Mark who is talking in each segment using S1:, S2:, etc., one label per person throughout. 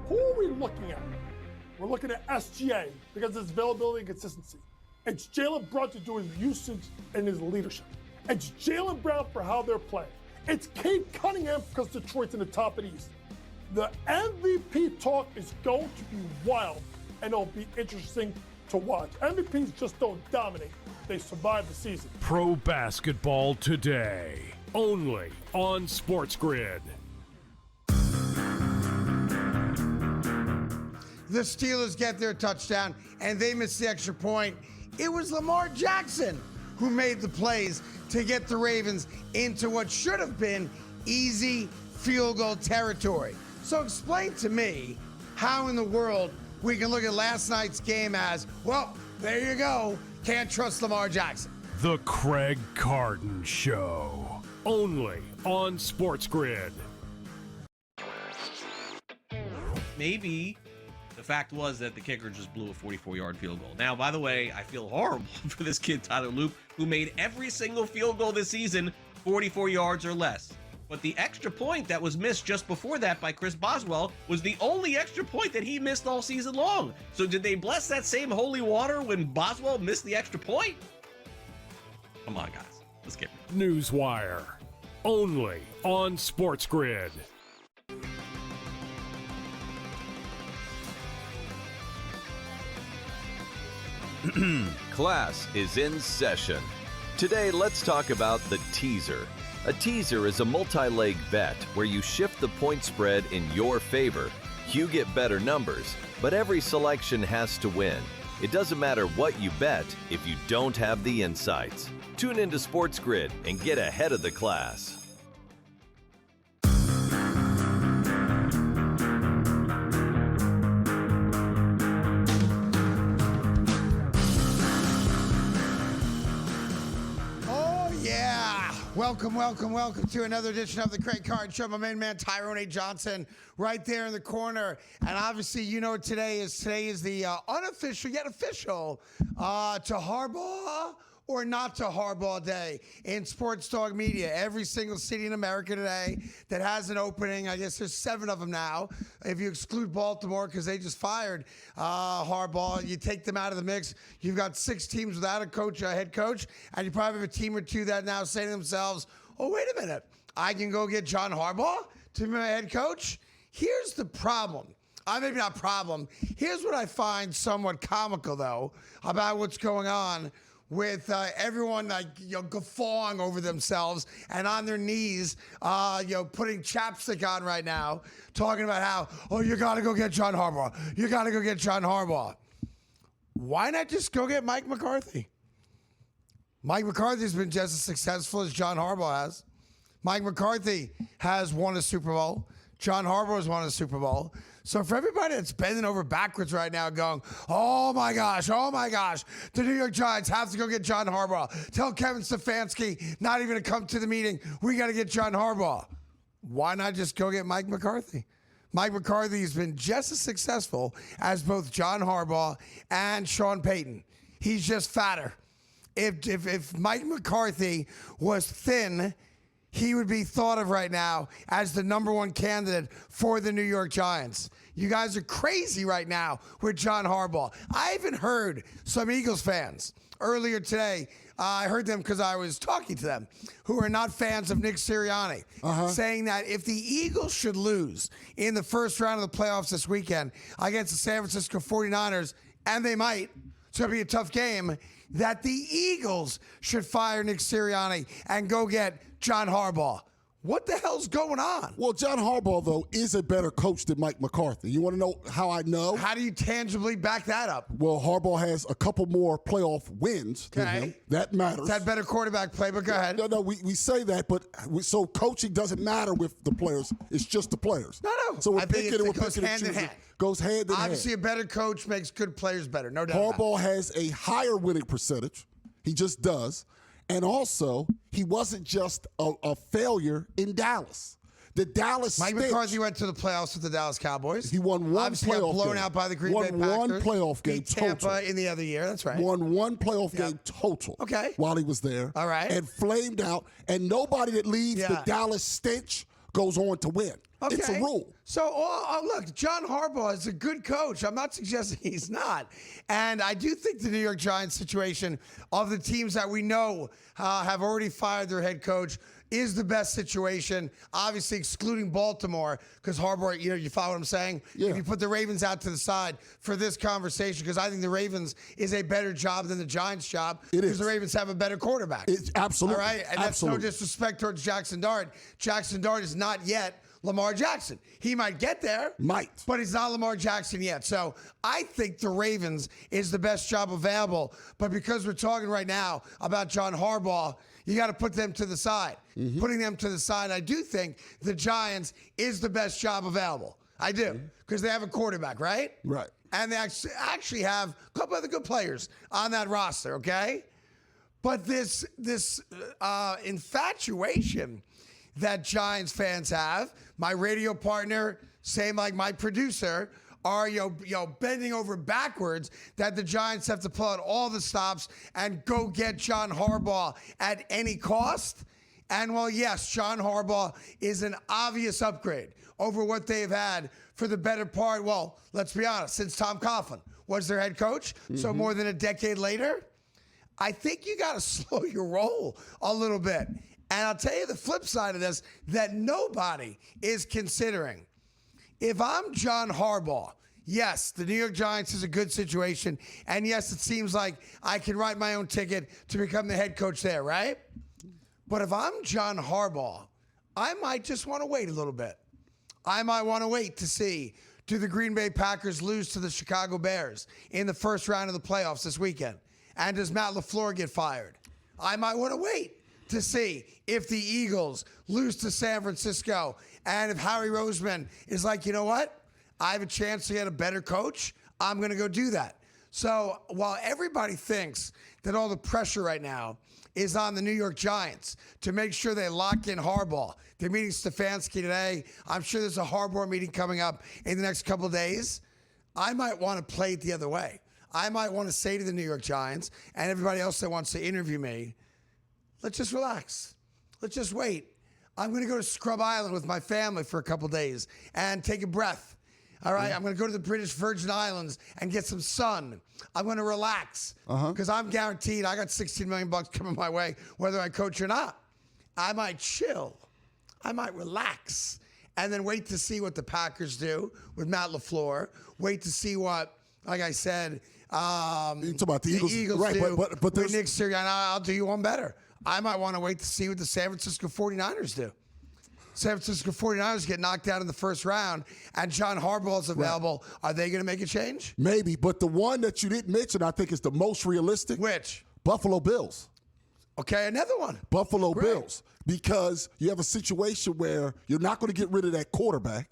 S1: Who are we looking at? We're looking at SGA because of his availability and consistency. It's Jaylen Brunson doing his usage and his leadership. It's Jaylen Brown for how they're playing. It's Cade Cunningham because Detroit's in the top of the East. The MVP talk is going to be wild, and it'll be interesting to watch. MVPs just don't dominate. They survive the season.
S2: Pro basketball today, only on SportsGrid.
S3: The Steelers get their touchdown, and they miss the extra point. It was Lamar Jackson who made the plays to get the Ravens into what should have been easy field goal territory. So explain to me how in the world we can look at last night's game as, well, there you go, can't trust Lamar Jackson.
S2: The Craig Carton Show, only on SportsGrid.
S4: Maybe the fact was that the kicker just blew a 44-yard field goal. Now, by the way, I feel horrible for this kid, Tyler Loop, who made every single field goal this season 44 yards or less. But the extra point that was missed just before that by Chris Boswell was the only extra point that he missed all season long. So did they bless that same holy water when Boswell missed the extra point? Come on, guys. Let's get it.
S2: Newswire, only on SportsGrid.
S5: Class is in session. Today, let's talk about the teaser. A teaser is a multi-leg bet where you shift the point spread in your favor. You get better numbers, but every selection has to win. It doesn't matter what you bet if you don't have the insights. Tune into SportsGrid and get ahead of the class.
S3: Welcome to another edition of the Craig Carton Show. My main man, Tyrone A. Johnson, right there in the corner. And obviously, you know what today is. Today is the unofficial, yet official, to Harbaugh or not to Harbaugh day in sports talk media. Every single city in America today that has an opening, I guess there's 7 of them now, if you exclude Baltimore because they just fired Harbaugh. You take them out of the mix, you've got 6 teams without a head coach, and you probably have a team or 2 that now say to themselves, oh, wait a minute, I can go get John Harbaugh to be my head coach? Here's the problem. Maybe not problem. Here's what I find somewhat comical, though, about what's going on with everyone guffawing over themselves and on their knees, putting chapstick on right now, talking about how, oh, you got to go get John Harbaugh. You got to go get John Harbaugh. Why not just go get Mike McCarthy? Mike McCarthy's been just as successful as John Harbaugh has. Mike McCarthy has won a Super Bowl. John Harbaugh has won a Super Bowl. So for everybody that's bending over backwards right now going, oh my gosh, the New York Giants have to go get John Harbaugh. Tell Kevin Stefanski not even to come to the meeting. We got to get John Harbaugh. Why not just go get Mike McCarthy? Mike McCarthy has been just as successful as both John Harbaugh and Sean Payton. He's just fatter. If Mike McCarthy was thin, he would be thought of right now as the number 1 candidate for the New York Giants. You guys are crazy right now with John Harbaugh. I even heard some Eagles fans earlier today. I heard them because I was talking to them, who are not fans of Nick Sirianni, saying that if the Eagles should lose in the first round of the playoffs this weekend against the San Francisco 49ers, and they might, it's going to be a tough game, that the Eagles should fire Nick Sirianni and go get John Harbaugh. What the hell's going on?
S6: Well, John Harbaugh, though, is a better coach than Mike McCarthy. You want to know how I know?
S3: How do you tangibly back that up?
S6: Well, Harbaugh has a couple more playoff wins than him. That matters.
S3: Is that better quarterback play? But go ahead.
S6: No, we say that, but so coaching doesn't matter with the players. It's just the players.
S3: No.
S6: So
S3: I think it goes hand in hand.
S6: Goes hand in hand.
S3: Obviously, a better coach makes good players better. No doubt.
S6: Harbaugh has a higher winning percentage. He just does. And also, he wasn't just a failure in Dallas. The Dallas
S3: Mike McCarthy went to the playoffs with the Dallas Cowboys.
S6: He won one
S3: Obviously
S6: playoff
S3: got blown
S6: game.
S3: out by the Green Bay Packers.
S6: Won one playoff game
S3: beat Tampa
S6: total.
S3: in the other year. That's right.
S6: Won one playoff game total.
S3: Okay.
S6: While he was there.
S3: All right.
S6: And flamed out. And nobody that leaves the Dallas stench goes on to win.
S3: Okay.
S6: It's a rule.
S3: So, look, John Harbaugh is a good coach. I'm not suggesting he's not. And I do think the New York Giants situation of the teams that we know have already fired their head coach is the best situation, obviously excluding Baltimore, because Harbaugh, you follow what I'm saying?
S6: Yeah.
S3: If you put the Ravens out to the side for this conversation, because I think the Ravens is a better job than the Giants' job.
S6: It
S3: because
S6: is.
S3: the Ravens have a better quarterback.
S6: It's absolutely.
S3: All right? And that's no disrespect towards Jackson Dart. Jackson Dart is not yet Lamar Jackson. He might get there. But he's not Lamar Jackson yet. So I think the Ravens is the best job available. But because we're talking right now about John Harbaugh, you got to put them to the side.
S6: Mm-hmm.
S3: Putting them to the side, I do think the Giants is the best job available. I do. Because they have a quarterback, right?
S6: Right.
S3: And they actually have a couple other good players on that roster, okay? But this infatuation that Giants fans have, my radio partner, same like my producer, are bending over backwards that the Giants have to pull out all the stops and go get John Harbaugh at any cost. And well, yes, John Harbaugh is an obvious upgrade over what they've had for the better part, well, let's be honest, since Tom Coughlin was their head coach. So more than a decade later, I think you got to slow your roll a little bit. And I'll tell you the flip side of this that nobody is considering. If I'm John Harbaugh, yes, the New York Giants is a good situation. And yes, it seems like I can write my own ticket to become the head coach there, right? But if I'm John Harbaugh, I might just want to wait a little bit. I might want to wait to see, do the Green Bay Packers lose to the Chicago Bears in the first round of the playoffs this weekend? And does Matt LaFleur get fired? I might want to wait to see if the Eagles lose to San Francisco. And if Harry Roseman is like, you know what? I have a chance to get a better coach. I'm going to go do that. So while everybody thinks that all the pressure right now is on the New York Giants to make sure they lock in Harbaugh, they're meeting Stefanski today. I'm sure there's a Harbaugh meeting coming up in the next couple of days. I might want to play it the other way. I might want to say to the New York Giants and everybody else that wants to interview me, let's just relax. Let's just wait. I'm going to go to Scrub Island with my family for a couple days and take a breath. All right? I'm going to go to the British Virgin Islands and get some sun. I'm going to relax because I'm guaranteed I got $16 million coming my way whether I coach or not. I might chill. I might relax and then wait to see what the Packers do with Matt LaFleur. Wait to see what, like I said,
S6: you talk about the Eagles, right?
S3: do
S6: But
S3: with Nick Sirianni. I'll do you one better. I might want to wait to see what the San Francisco 49ers do. San Francisco 49ers get knocked out in the first round, and John Harbaugh is available. Right. Are they going to make a change?
S6: Maybe, but the one that you didn't mention, I think, is the most realistic.
S3: Which?
S6: Buffalo Bills.
S3: Okay, another one.
S6: Buffalo Bills. Because you have a situation where you're not going to get rid of that quarterback.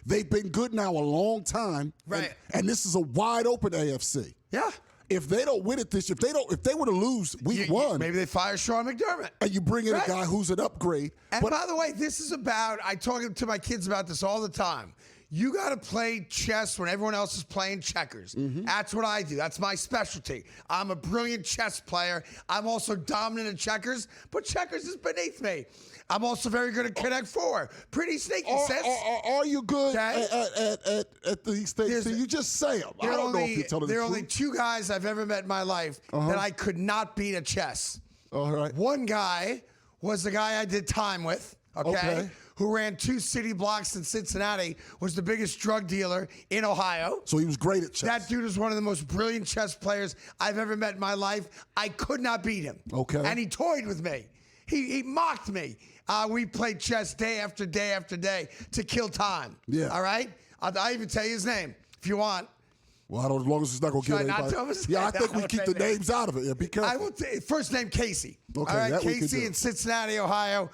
S6: They've been good now a long time.
S3: Right.
S6: And this is a wide open AFC.
S3: Yeah.
S6: If they don't win it if they were to lose week one,
S3: maybe they fire Sean McDermott.
S6: And you bring in a guy who's an upgrade.
S3: And by the way, this is about, I talk to my kids about this all the time. You got to play chess when everyone else is playing checkers. That's what I do. That's my specialty. I'm a brilliant chess player. I'm also dominant at checkers, but checkers is beneath me. I'm also very good at Connect Four. Pretty sneaky, sis.
S6: Are you good at these things? So you just say them. I don't know if you're telling the truth.
S3: There are only two guys I've ever met in my life that I could not beat at chess.
S6: All right.
S3: One guy was the guy I did time with, okay? Who ran 2 city blocks in Cincinnati, was the biggest drug dealer in Ohio.
S6: So he was great at chess.
S3: That dude is one of the most brilliant chess players I've ever met in my life. I could not beat him.
S6: Okay.
S3: And he toyed with me. He mocked me. We played chess day after day after day to kill time.
S6: Yeah.
S3: All right? I'll even tell you his name if you want.
S6: Well, I don't, as long as it's not going to get anybody. Yeah, I think we keep the names out of it. Yeah, be careful.
S3: I will first name Casey.
S6: Okay,
S3: all right,
S6: that we can
S3: Casey
S6: do.
S3: in Cincinnati, Ohio.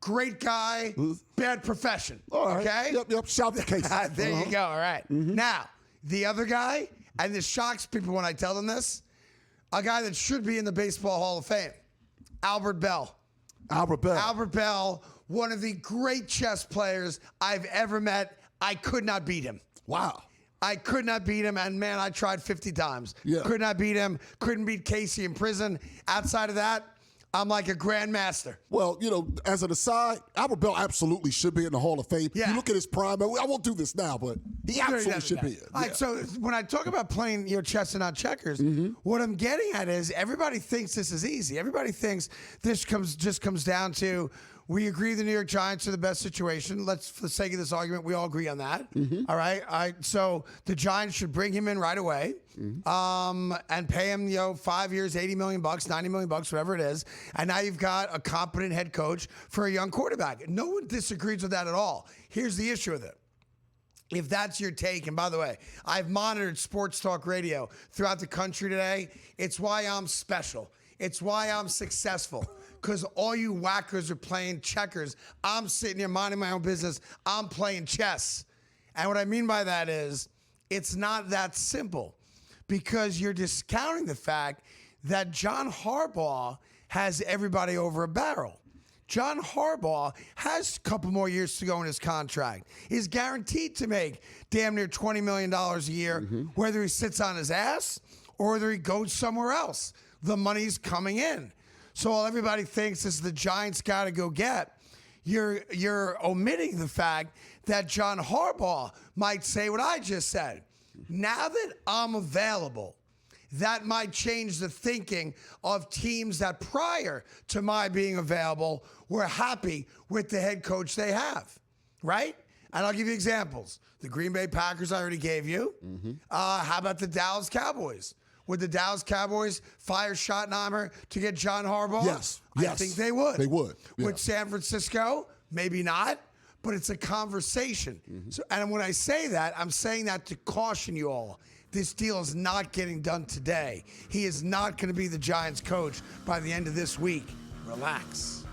S3: Great guy, bad profession.
S6: All right.
S3: Okay?
S6: Yep. Shout to Casey.
S3: There you go. All right. Now, the other guy, and this shocks people when I tell them this, a guy that should be in the Baseball Hall of Fame, Albert Bell.
S6: Albert Bell.
S3: Albert Bell, one of the great chess players I've ever met. I could not beat him.
S6: Wow.
S3: I could not beat him, and man, I tried 50 times.
S6: Yeah.
S3: Could not beat him. Couldn't beat Casey in prison. Outside of that, I'm like a grandmaster.
S6: Well, as an aside, Albert Bell absolutely should be in the Hall of Fame.
S3: Yeah.
S6: You look at his prime. I won't do this now, but he absolutely should be in.
S3: All right, so when I talk about playing chess and not checkers, what I'm getting at is everybody thinks this is easy. Everybody thinks this just comes down to we agree the New York Giants are the best situation. For the sake of this argument, we all agree on that. All right. So the Giants should bring him in right away, and pay him, 5 years, $80 million, $90 million, whatever it is. And now you've got a competent head coach for a young quarterback. No one disagrees with that at all. Here's the issue with it. If that's your take, and by the way, I've monitored sports talk radio throughout the country today. It's why I'm special. It's why I'm successful. Because all you whackers are playing checkers. I'm sitting here minding my own business. I'm playing chess. And what I mean by that is it's not that simple, because you're discounting the fact that John Harbaugh has everybody over a barrel. John Harbaugh has a couple more years to go in his contract. He's guaranteed to make damn near $20 million a year, whether he sits on his ass or whether he goes somewhere else. The money's coming in. So all everybody thinks is the Giants got to go get. You're omitting the fact that John Harbaugh might say what I just said. Now that I'm available, that might change the thinking of teams that prior to my being available were happy with the head coach they have, right? And I'll give you examples. The Green Bay Packers I already gave you. How about the Dallas Cowboys? Would the Dallas Cowboys fire Schottenheimer to get John Harbaugh?
S6: Yes.
S3: I think they would.
S6: They would. Yeah.
S3: With San Francisco? Maybe not. But it's a conversation. So, and when I say that, I'm saying that to caution you all. This deal is not getting done today. He is not going to be the Giants coach by the end of this week. Relax.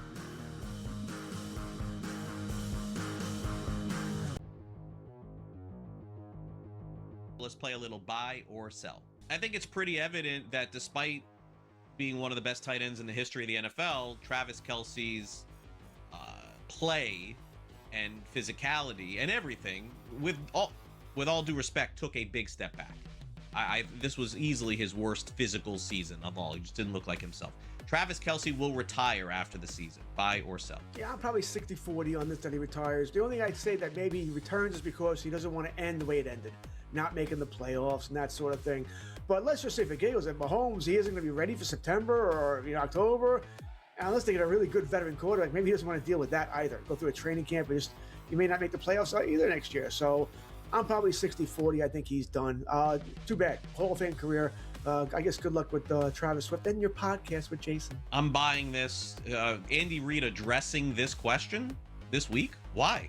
S4: Let's play a little buy or sell. I think it's pretty evident that despite being one of the best tight ends in the history of the NFL, Travis Kelce's play and physicality and everything, with all due respect, took a big step back. This was easily his worst physical season of all. He just didn't look like himself. Travis Kelce will retire after the season. Buy or sell?
S7: Yeah, I'm probably 60-40 on this that he retires. The only thing I'd say that maybe he returns is because he doesn't want to end the way it ended, not making the playoffs and that sort of thing. But let's just say for Gales and Mahomes, he isn't going to be ready for September or October. And unless they get a really good veteran quarterback, maybe he doesn't want to deal with that either. Go through a training camp, and he may not make the playoffs either next year. So I'm probably 60-40. I think he's done. Too bad. Hall of Fame career. I guess good luck with Travis Swift and your podcast with Jason.
S4: I'm buying this. Andy Reid addressing this question this week. Why?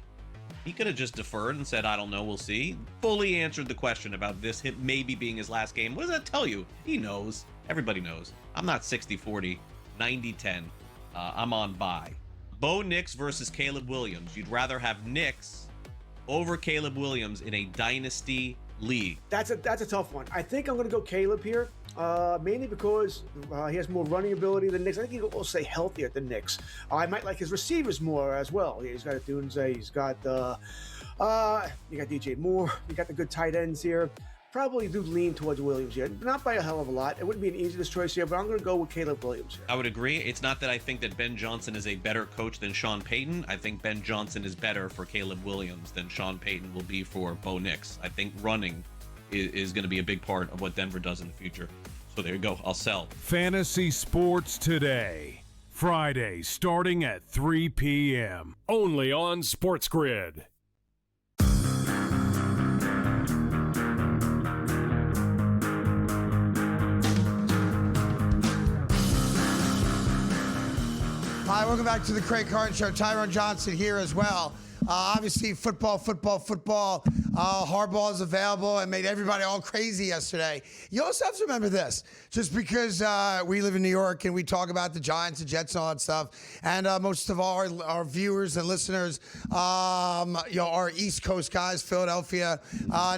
S4: He could have just deferred and said, I don't know, we'll see. Fully answered the question about this maybe being his last game. What does that tell you? He knows. Everybody knows. I'm not 60-40, 90-10. I'm on buy. Bo Nix versus Caleb Williams. You'd rather have Nix over Caleb Williams in a dynasty league.
S7: That's a tough one. I think I'm going to go Caleb here, mainly because he has more running ability than Nix. I think he'll stay healthier than Nix. I might like his receivers more as well. He's got a Dunze. He's got you got DJ Moore. You got the good tight ends here. Probably do lean towards Williams here. Not by a hell of a lot. It wouldn't be an easiest choice here, but I'm going to go with Caleb Williams here.
S4: I would agree. It's not that I think that Ben Johnson is a better coach than Sean Payton. I think Ben Johnson is better for Caleb Williams than Sean Payton will be for Bo Nix. I think running is going to be a big part of what Denver does in the future. So there you go. I'll sell.
S2: Fantasy Sports Today. Friday starting at 3 p.m. Only on SportsGrid.
S3: Hi, welcome back to the Craig Carton Show. Tyron Johnson here as well. Obviously, football. Harbaugh is available and made everybody all crazy yesterday. You also have to remember this. Just because we live in New York and we talk about the Giants and Jets and all that stuff, and most of our viewers and listeners are East Coast guys, Philadelphia,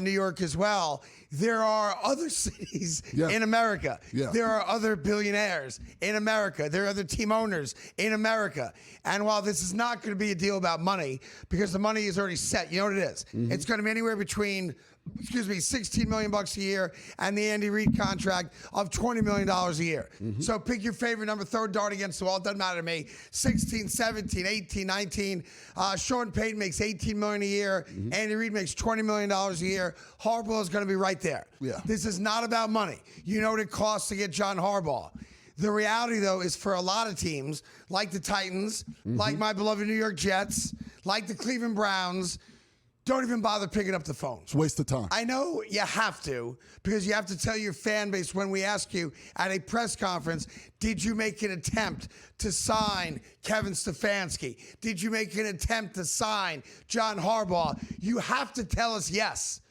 S3: New York as well. There are other cities in America. Yeah. There are other billionaires in America. There are other team owners in America. And while this is not going to be a deal about money, because the money is already set, you know what it is? Mm-hmm. It's going to be anywhere between $16 million a year, and the Andy Reid contract of $20 million a year. So pick your favorite number, throw a dart against the wall. It doesn't matter to me. 16, 17, 18, 19. Sean Payton makes $18 million a year. Andy Reid makes $20 million a year. Harbaugh is going to be right there.
S6: Yeah.
S3: This is not about money. You know what it costs to get John Harbaugh. The reality, though, is for a lot of teams, like the Titans, like my beloved New York Jets, like the Cleveland Browns, don't even bother picking up the phone.
S6: It's a waste of time.
S3: I know you have to, because you have to tell your fan base when we ask you at a press conference, did you make an attempt to sign Kevin Stefanski? Did you make an attempt to sign John Harbaugh? You have to tell us yes,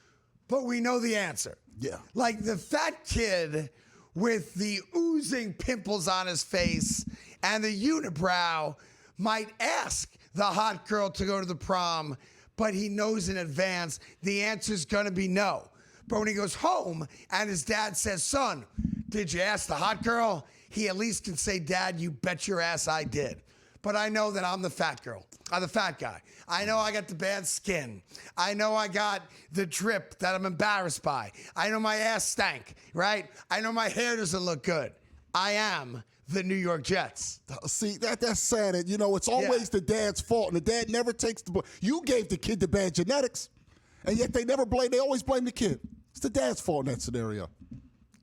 S3: but we know the answer.
S6: Yeah.
S3: Like the fat kid with the oozing pimples on his face and the unibrow might ask the hot girl to go to the prom, but he knows in advance the answer's gonna be no. But when he goes home and his dad says, son, did you ask the hot girl? He at least can say, Dad, you bet your ass I did. But I know that I'm the fat girl. I'm the fat guy. I know I got the bad skin. I know I got the drip that I'm embarrassed by. I know my ass stank, right? I know my hair doesn't look good. I am the New York Jets.
S6: See, that's sad. And, it's always the dad's fault, and the dad never takes the blame. You gave the kid the bad genetics, and yet they always blame the kid. It's the dad's fault in that scenario.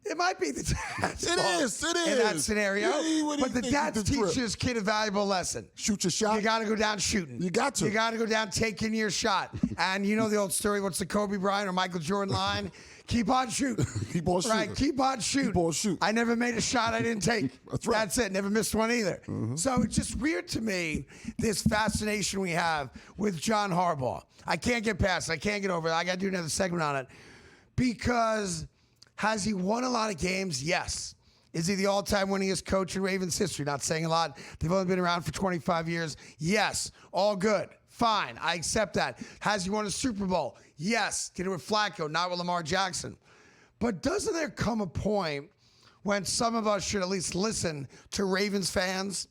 S3: It might be the dad's fault.
S6: It is.
S3: In that scenario. But the dad
S6: the drip.
S3: teaches his kid a valuable lesson.
S6: Shoot your shot.
S3: You got to go down shooting.
S6: You got to.
S3: You got to go down taking your shot. And you know the old story, what's the Kobe Bryant or Michael Jordan line? Keep on shooting.
S6: Keep on shooting.
S3: Right, keep on shooting.
S6: Keep on shooting.
S3: I never made a shot I didn't take.
S6: That's right.
S3: That's it. Never missed one either. So it's just weird to me, this fascination we have with John Harbaugh. I can't get past it. I can't get over it. I got to do another segment on it. Because has he won a lot of games? Yes. Is he the all-time winningest coach in Ravens history? Not saying a lot. They've only been around for 25 years. Yes. All good. Fine. I accept that. Has he won a Super Bowl? Yes. Did it with Flacco, not with Lamar Jackson. But doesn't there come a point when some of us should at least listen to Ravens fans?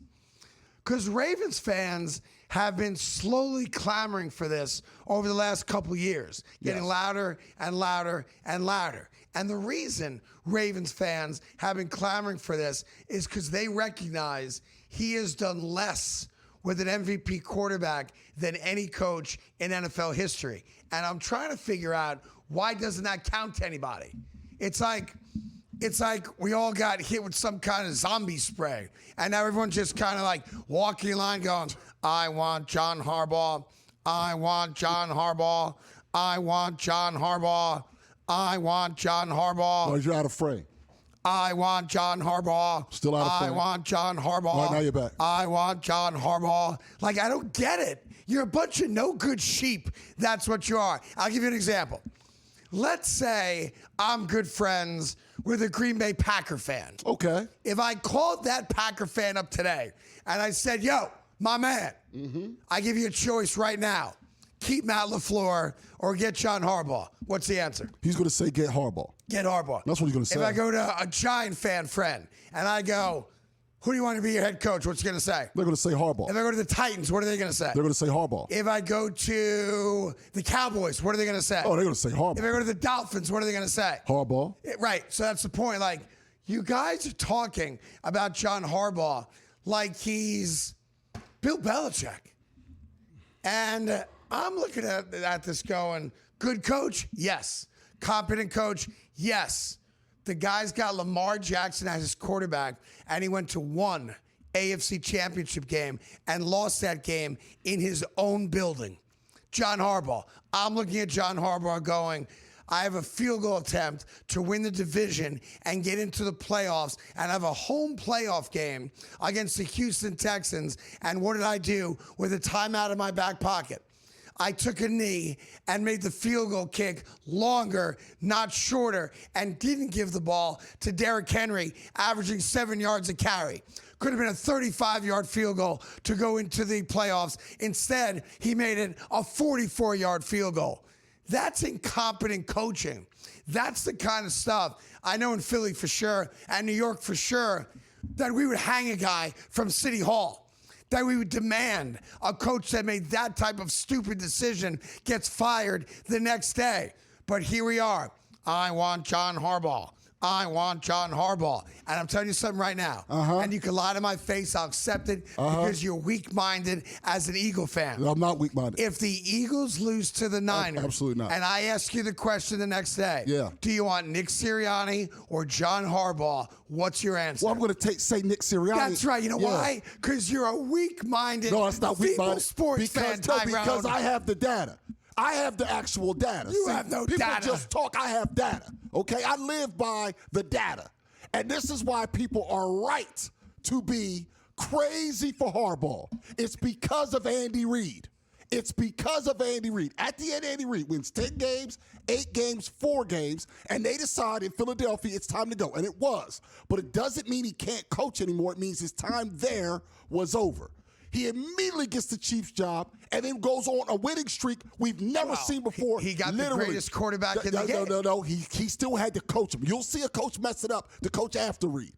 S3: Because Ravens fans have been slowly clamoring for this over the last couple years, getting louder and louder and louder. And the reason Ravens fans have been clamoring for this is because they recognize he has done less with an MVP quarterback than any coach in NFL history. And I'm trying to figure out, why doesn't that count to anybody? It's like we all got hit with some kind of zombie spray. And now everyone's just kind of like walking in line going, I want John Harbaugh. I want John Harbaugh. I want John Harbaugh. I want John Harbaugh.
S6: Oh, you're out of frame.
S3: I want John Harbaugh.
S6: Still out of frame.
S3: I want John Harbaugh.
S6: All right, now you're back.
S3: I want John Harbaugh. Like, I don't get it. You're a bunch of no good sheep. That's what you are. I'll give you an example. Let's say I'm good friends with a Green Bay Packer fan.
S6: Okay.
S3: If I called that Packer fan up today and I said, yo, my man, I give you a choice right now. Keep Matt LaFleur or get John Harbaugh. What's the answer?
S6: He's going to say get Harbaugh.
S3: Get Harbaugh.
S6: That's what he's going to say.
S3: If I go to a Giant fan friend and I go, who do you want to be your head coach? What's he going to say?
S6: They're going to say Harbaugh.
S3: If I go to the Titans, what are they going to say?
S6: They're going to say Harbaugh.
S3: If I go to the Cowboys, what are they going to say?
S6: Oh, they're going to say Harbaugh.
S3: If I go to the Dolphins, what are they going to say?
S6: Harbaugh.
S3: Right. So that's the point. Like, you guys are talking about John Harbaugh like he's Bill Belichick. And I'm looking at this going, good coach? Yes. Competent coach? Yes. The guy's got Lamar Jackson as his quarterback, and he went to one AFC championship game and lost that game in his own building. John Harbaugh. I'm looking at John Harbaugh going, I have a field goal attempt to win the division and get into the playoffs and have a home playoff game against the Houston Texans. And what did I do with a timeout in my back pocket? I took a knee and made the field goal kick longer, not shorter, and didn't give the ball to Derrick Henry, averaging 7 yards a carry. Could have been a 35-yard field goal to go into the playoffs. Instead, he made it a 44-yard field goal. That's incompetent coaching. That's the kind of stuff I know in Philly for sure and New York for sure that we would hang a guy from City Hall. That we would demand a coach that made that type of stupid decision gets fired the next day. But here we are. I want John Harbaugh. I want John Harbaugh. And I'm telling you something right now. And you can lie to my face. I'll accept it because you're weak-minded as an Eagle fan.
S6: I'm not weak-minded.
S3: If the Eagles lose to the Niners,
S6: absolutely not.
S3: And I ask you the question the next day,
S6: Yeah.
S3: do you want Nick Sirianni or John Harbaugh? What's your answer?
S6: Well, I'm going to say Nick Sirianni.
S3: That's right. You know why? Because you're a weak-minded,
S6: No, that's not weak-minded.
S3: sports fan.
S6: Because I have the data. I have the actual data.
S3: You have no
S6: people
S3: data.
S6: just talk. I have data. Okay? I live by the data. And this is why people are right to be crazy for Harbaugh. It's because of Andy Reid. It's because of Andy Reid. At the end, Andy Reid wins 10 games, 8 games, 4 games, and they decide in Philadelphia it's time to go. And it was. But it doesn't mean he can't coach anymore. It means his time there was over. He immediately gets the Chiefs job and then goes on a winning streak we've never seen before.
S3: He got
S6: literally.
S3: the greatest quarterback in the game.
S6: No. He still had to coach him. You'll see a coach mess it up, the coach after Reid.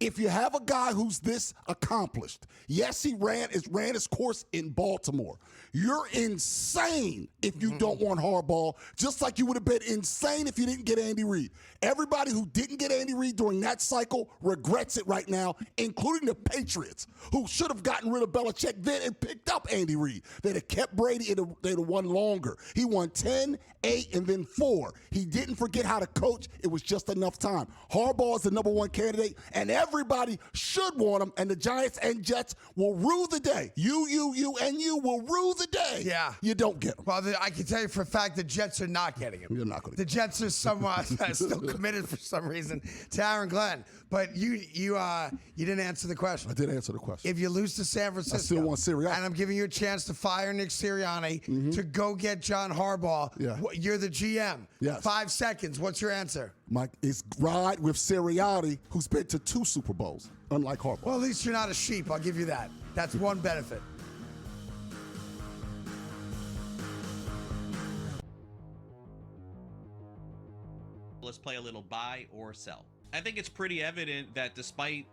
S6: If you have a guy who's this accomplished, yes, he ran his course in Baltimore. You're insane if you don't want Harbaugh, just like you would have been insane if you didn't get Andy Reid. Everybody who didn't get Andy Reid during that cycle regrets it right now, including the Patriots, who should have gotten rid of Belichick then and picked up Andy Reid. They'd have kept Brady and they'd have won longer. He won 10, 8, and then 4. He didn't forget how to coach. It was just enough time. Harbaugh is the number 1 candidate, and everybody should want him, and the Giants and Jets will rue the day. You will rue the day.
S3: Yeah.
S6: You don't get him.
S3: Well, I can tell you for a fact the Jets are not getting him.
S6: You're not going to
S3: The Jets are somewhat still committed for some reason to Aaron Glenn. But you didn't answer the question.
S6: I did answer the question.
S3: If you lose to San Francisco,
S6: I still want Sirianni.
S3: and I'm giving you a chance to fire Nick Sirianni to go get John Harbaugh.
S6: Yeah.
S3: You're the GM.
S6: Yes.
S3: 5 seconds. What's your answer?
S6: Mike, it's ride with Sirianni, who's been to 2 Super Bowls, unlike Harbaugh.
S3: Well, at least you're not a sheep. I'll give you that. That's one benefit.
S4: Let's play a little buy or sell. I think it's pretty evident that despite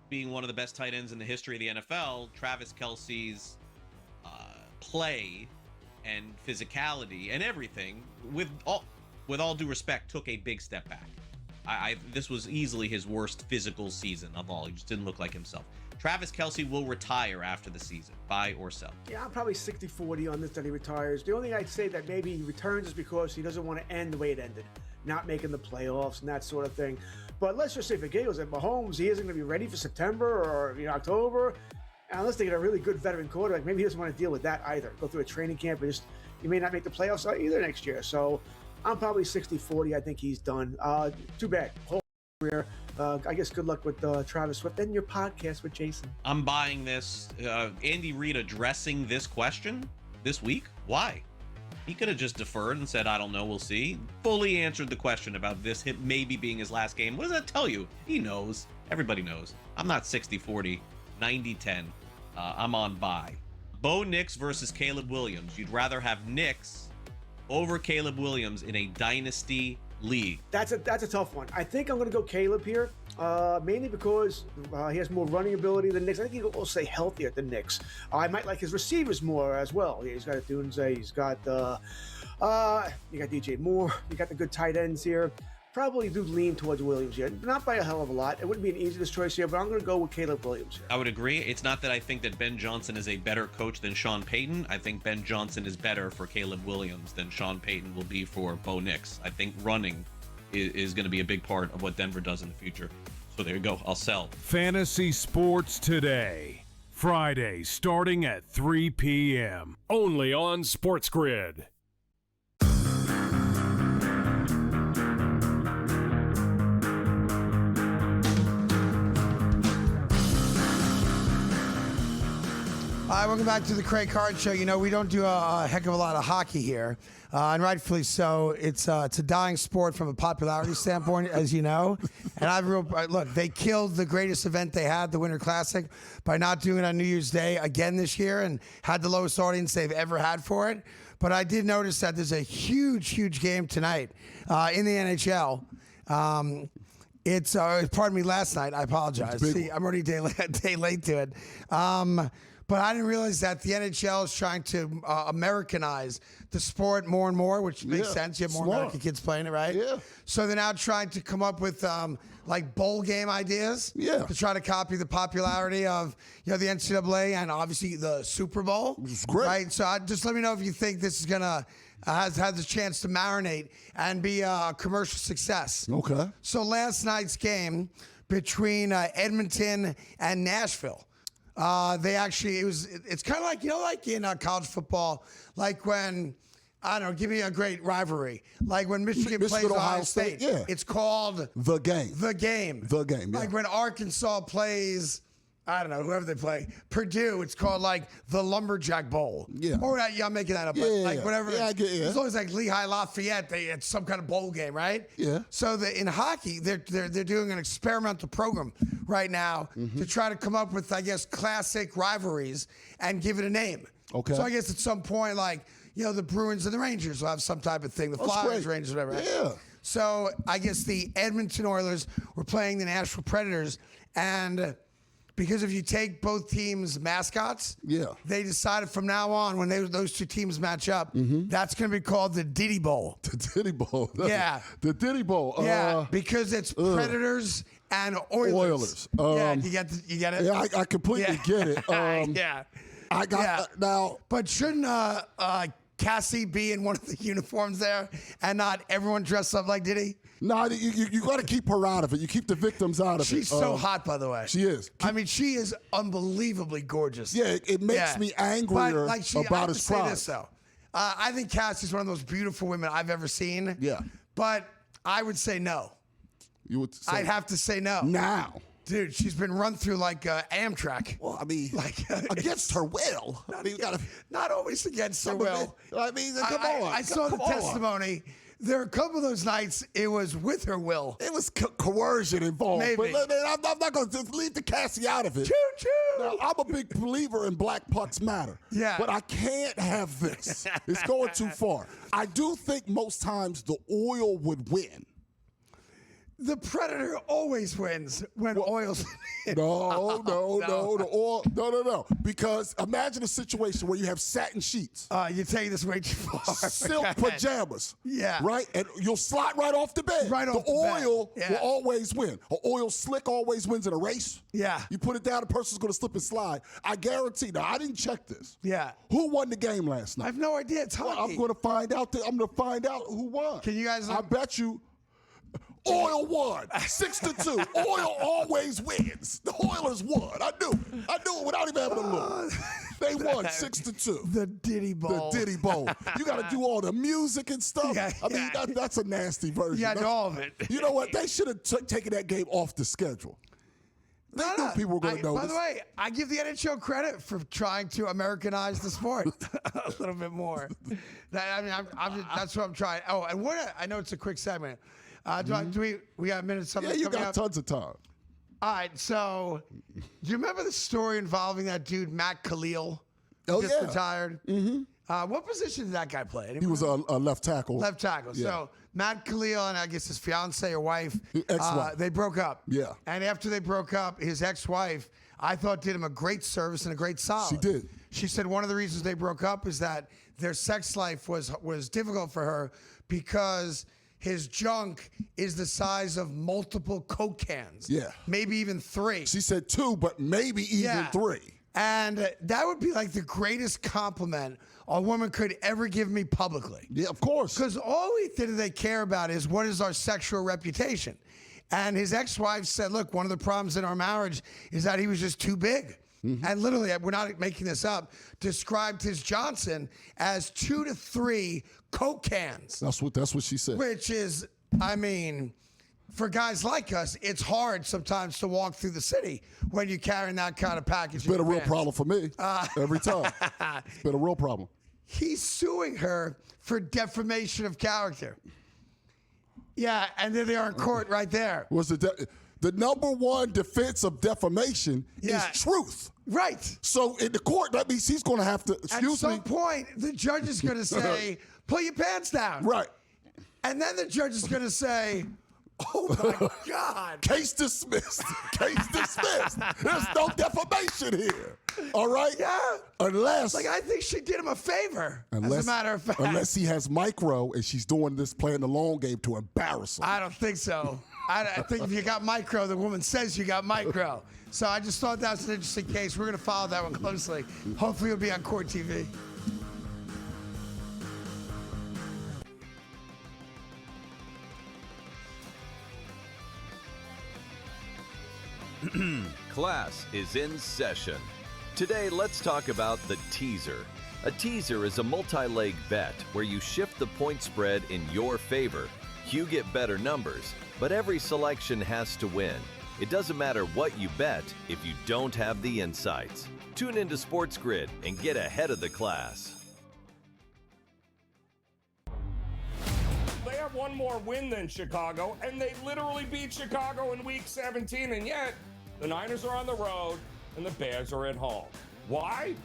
S4: being one of the best tight ends in the history of the NFL, Travis Kelce's play and physicality and everything, with all due respect, took a big step back. This was easily his worst physical season of all. He just didn't look like himself. Travis Kelce will retire after the season. Buy or sell?
S7: Yeah, I'm probably 60-40 on this that he retires. The only thing I'd say that maybe he returns is because he doesn't want to end the way it ended, not making the playoffs and that sort of thing. But let's just say for Eagles, at Mahomes, he isn't going to be ready for September or October. And unless they get a really good veteran quarterback, maybe he doesn't want to deal with that either. Go through a training camp, and he may not make the playoffs either next year. So I'm probably 60-40. I think he's done. Too bad. Whole career. I guess good luck with Travis Swift and your podcast with Jason.
S4: I'm buying this. Andy Reid addressing this question this week. Why? He could have just deferred and said, I don't know, we'll see. Fully answered the question about this maybe being his last game. What does that tell you? He knows. Everybody knows. I'm not 60-40, 90-10. I'm on buy. Bo Nix versus Caleb Williams. You'd rather have Nix over Caleb Williams in a dynasty league.
S7: That's a tough one. I think I'm going to go Caleb here, mainly because he has more running ability than Nix. I think he'll also stay healthier than Nix. I might like his receivers more as well. He's got Dunze, he's got you got DJ Moore, you got the good tight ends here. Probably do lean towards Williams here. Not by a hell of a lot. It wouldn't be an easiest choice here, but I'm going to go with Caleb Williams here.
S4: I would agree. It's not that I think that Ben Johnson is a better coach than Sean Payton. I think Ben Johnson is better for Caleb Williams than Sean Payton will be for Bo Nix. I think running is going to be a big part of what Denver does in the future. So there you go. I'll sell.
S2: Fantasy Sports Today. Friday starting at 3 p.m. Only on SportsGrid.
S3: All right, welcome back to the Craig Card Show. You know, we don't do a heck of a lot of hockey here, and rightfully so. It's a dying sport from a popularity standpoint, as you know. And look, they killed the greatest event they had, the Winter Classic, by not doing it on New Year's Day again this year, and had the lowest audience they've ever had for it. But I did notice that there's a huge game tonight in the NHL. Pardon me, last night. I apologize. See, I'm already a day late to it. But I didn't realize that the NHL is trying to Americanize the sport more and more, which makes sense. You have more American kids playing it, right?
S6: Yeah.
S3: So they're now trying to come up with like bowl game ideas.
S6: Yeah.
S3: To try to copy the popularity of the NCAA and obviously the Super Bowl.
S6: Which is great.
S3: Right. So just let me know if you think this is gonna has the chance to marinate and be a commercial success.
S6: Okay.
S3: So last night's game between Edmonton and Nashville. It's kind of like, like in college football, like when, I don't know, give me a great rivalry. Like when Michigan plays Ohio State.
S6: Yeah.
S3: It's called
S6: The Game.
S3: The Game.
S6: The Game, yeah.
S3: Like when Arkansas plays, I don't know, whoever they play, Purdue, it's called like the Lumberjack Bowl.
S6: Yeah.
S3: Or I'm making that up. But
S6: Yeah,
S3: like
S6: yeah.
S3: whatever.
S6: Yeah, I get it.
S3: As long as like Lehigh Lafayette, it's some kind of bowl game, right?
S6: Yeah.
S3: So in hockey, they're doing an experimental program right now to try to come up with, I guess, classic rivalries and give it a name.
S6: Okay.
S3: So I guess at some point, like, the Bruins and the Rangers will have some type of thing. The Flyers,
S6: great.
S3: Rangers, whatever. Right?
S6: Yeah.
S3: So I guess the Edmonton Oilers were playing the Nashville Predators, and because if you take both teams' mascots, they decided from now on when those two teams match up, that's going to be called the Diddy Bowl.
S6: The Diddy Bowl.
S3: Yeah.
S6: The Diddy Bowl.
S3: Yeah, because it's Predators and Oilers.
S6: Oilers.
S3: You get it?
S6: Yeah, I completely get it.
S3: Yeah.
S6: I got now.
S3: But shouldn't Cassie be in one of the uniforms there and not everyone dressed up like Diddy?
S6: No, you got to keep her out of it. You keep the victims out of it.
S3: She's so hot, by the way.
S6: She is.
S3: I mean, she is unbelievably gorgeous.
S6: Yeah, it makes me angrier
S3: about his
S6: pride.
S3: Say this, though. I think Cassie's one of the most beautiful women I've ever seen.
S6: Yeah.
S3: But I would say no.
S6: You would say
S3: I'd have to say no.
S6: now.
S3: Dude, she's been run through like Amtrak.
S6: Well, I mean,
S3: Like,
S6: against her will. I mean, you got to.
S3: Not always against her will.
S6: I mean, come on.
S3: I saw the
S6: Come on.
S3: testimony. There are a couple of those nights it was with her will.
S6: It was coercion involved.
S3: Maybe.
S6: But I'm not going to leave the Cassie out of it.
S3: Choo-choo.
S6: Now, I'm a big believer in black pucks matter.
S3: Yeah.
S6: But I can't have this. It's going too far. I do think most times the oil would win.
S3: The Predator always wins when oil's in it.
S6: No. The oil, no. Because imagine a situation where you have satin sheets,
S3: You're taking this way too far.
S6: silk pajamas.
S3: Yeah.
S6: Right? And you'll slide right off the bed.
S3: Right off
S6: the
S3: the bed.
S6: oil
S3: Yeah.
S6: will always win. An oil slick always wins in a race.
S3: Yeah.
S6: You put it down, the person's going to slip and slide. I guarantee. Now, I didn't check this.
S3: Yeah.
S6: Who won the game last
S3: I
S6: night?
S3: have no idea. It's hockey.
S6: I'm going to find out. I'm going to find out who won.
S3: Can you guys?
S6: I bet you. Oil won 6-2. Oil always wins. The Oilers won. I knew it without even having to look. They won 6-2.
S3: The Diddy Bowl.
S6: The Diddy Bowl. You got to do all the music and stuff.
S3: Yeah,
S6: I mean, that's a nasty version.
S3: Yeah,
S6: That's-
S3: all of it.
S6: You know what? They should have taken that game off the schedule. They knew people were going to notice.
S3: By the way, I give the NHL credit for trying to Americanize the sport a little bit more. That's what I'm trying. Oh, and I know it's a quick segment. Do we got a minute? Something
S6: Yeah, you
S3: coming
S6: got
S3: up?
S6: tons of time.
S3: All right, so do you remember the story involving that dude Matt Khalil?
S6: Oh,
S3: just
S6: yeah.
S3: retired. Mm-hmm. What position did that guy play? Anyone
S6: He was
S3: know?
S6: a left tackle.
S3: Left tackle.
S6: Yeah.
S3: So Matt Khalil and I guess his fiance or wife,
S6: Ex-wife.
S3: they broke up.
S6: Yeah.
S3: And after they broke up, his ex-wife, I thought, did him a great service and a great solid.
S6: She did.
S3: She said one of the reasons they broke up is that their sex life was difficult for her because his junk is the size of multiple Coke cans.
S6: Yeah.
S3: Maybe even 3.
S6: She said 2, but maybe even 3.
S3: And that would be like the greatest compliment a woman could ever give me publicly.
S6: Yeah, of course.
S3: Because all they care about is what is our sexual reputation. And his ex-wife said, look, one of the problems in our marriage is that he was just too big. And literally, we're not making this up, described his Johnson as 2 to 3 Coke cans.
S6: That's what she said.
S3: Which is, I mean, for guys like us, it's hard sometimes to walk through the city when you're carrying that kind of package.
S6: It's been a real problem for me every time. It's been a real problem.
S3: He's suing her for defamation of character. Yeah, and there they are in court right there.
S6: Was the number one defense of defamation is truth.
S3: Right.
S6: So in the court, that means he's going to have to,
S3: At some point, the judge is going to say, pull your pants down.
S6: Right.
S3: And then the judge is going to say, Oh my God.
S6: Case dismissed. Case dismissed. There's no defamation here. All right?
S3: Yeah.
S6: Unless
S3: I think she did him a favor, as a matter of fact.
S6: Unless he has micro and she's doing this, playing the long game to embarrass him.
S3: I don't think so. I think if you got micro, the woman says you got micro. So I just thought that was an interesting case. We're going to follow that one closely. Hopefully it'll be on Court TV.
S5: Class is in session. Today, let's talk about the teaser. A teaser is a multi-leg bet where you shift the point spread in your favor. You get better numbers, but every selection has to win. It doesn't matter what you bet if you don't have the insights. Tune into SportsGrid and get ahead of the class.
S8: They have one more win than Chicago, and they literally beat Chicago in Week 17, and yet the Niners are on the road and the Bears are at home. Why?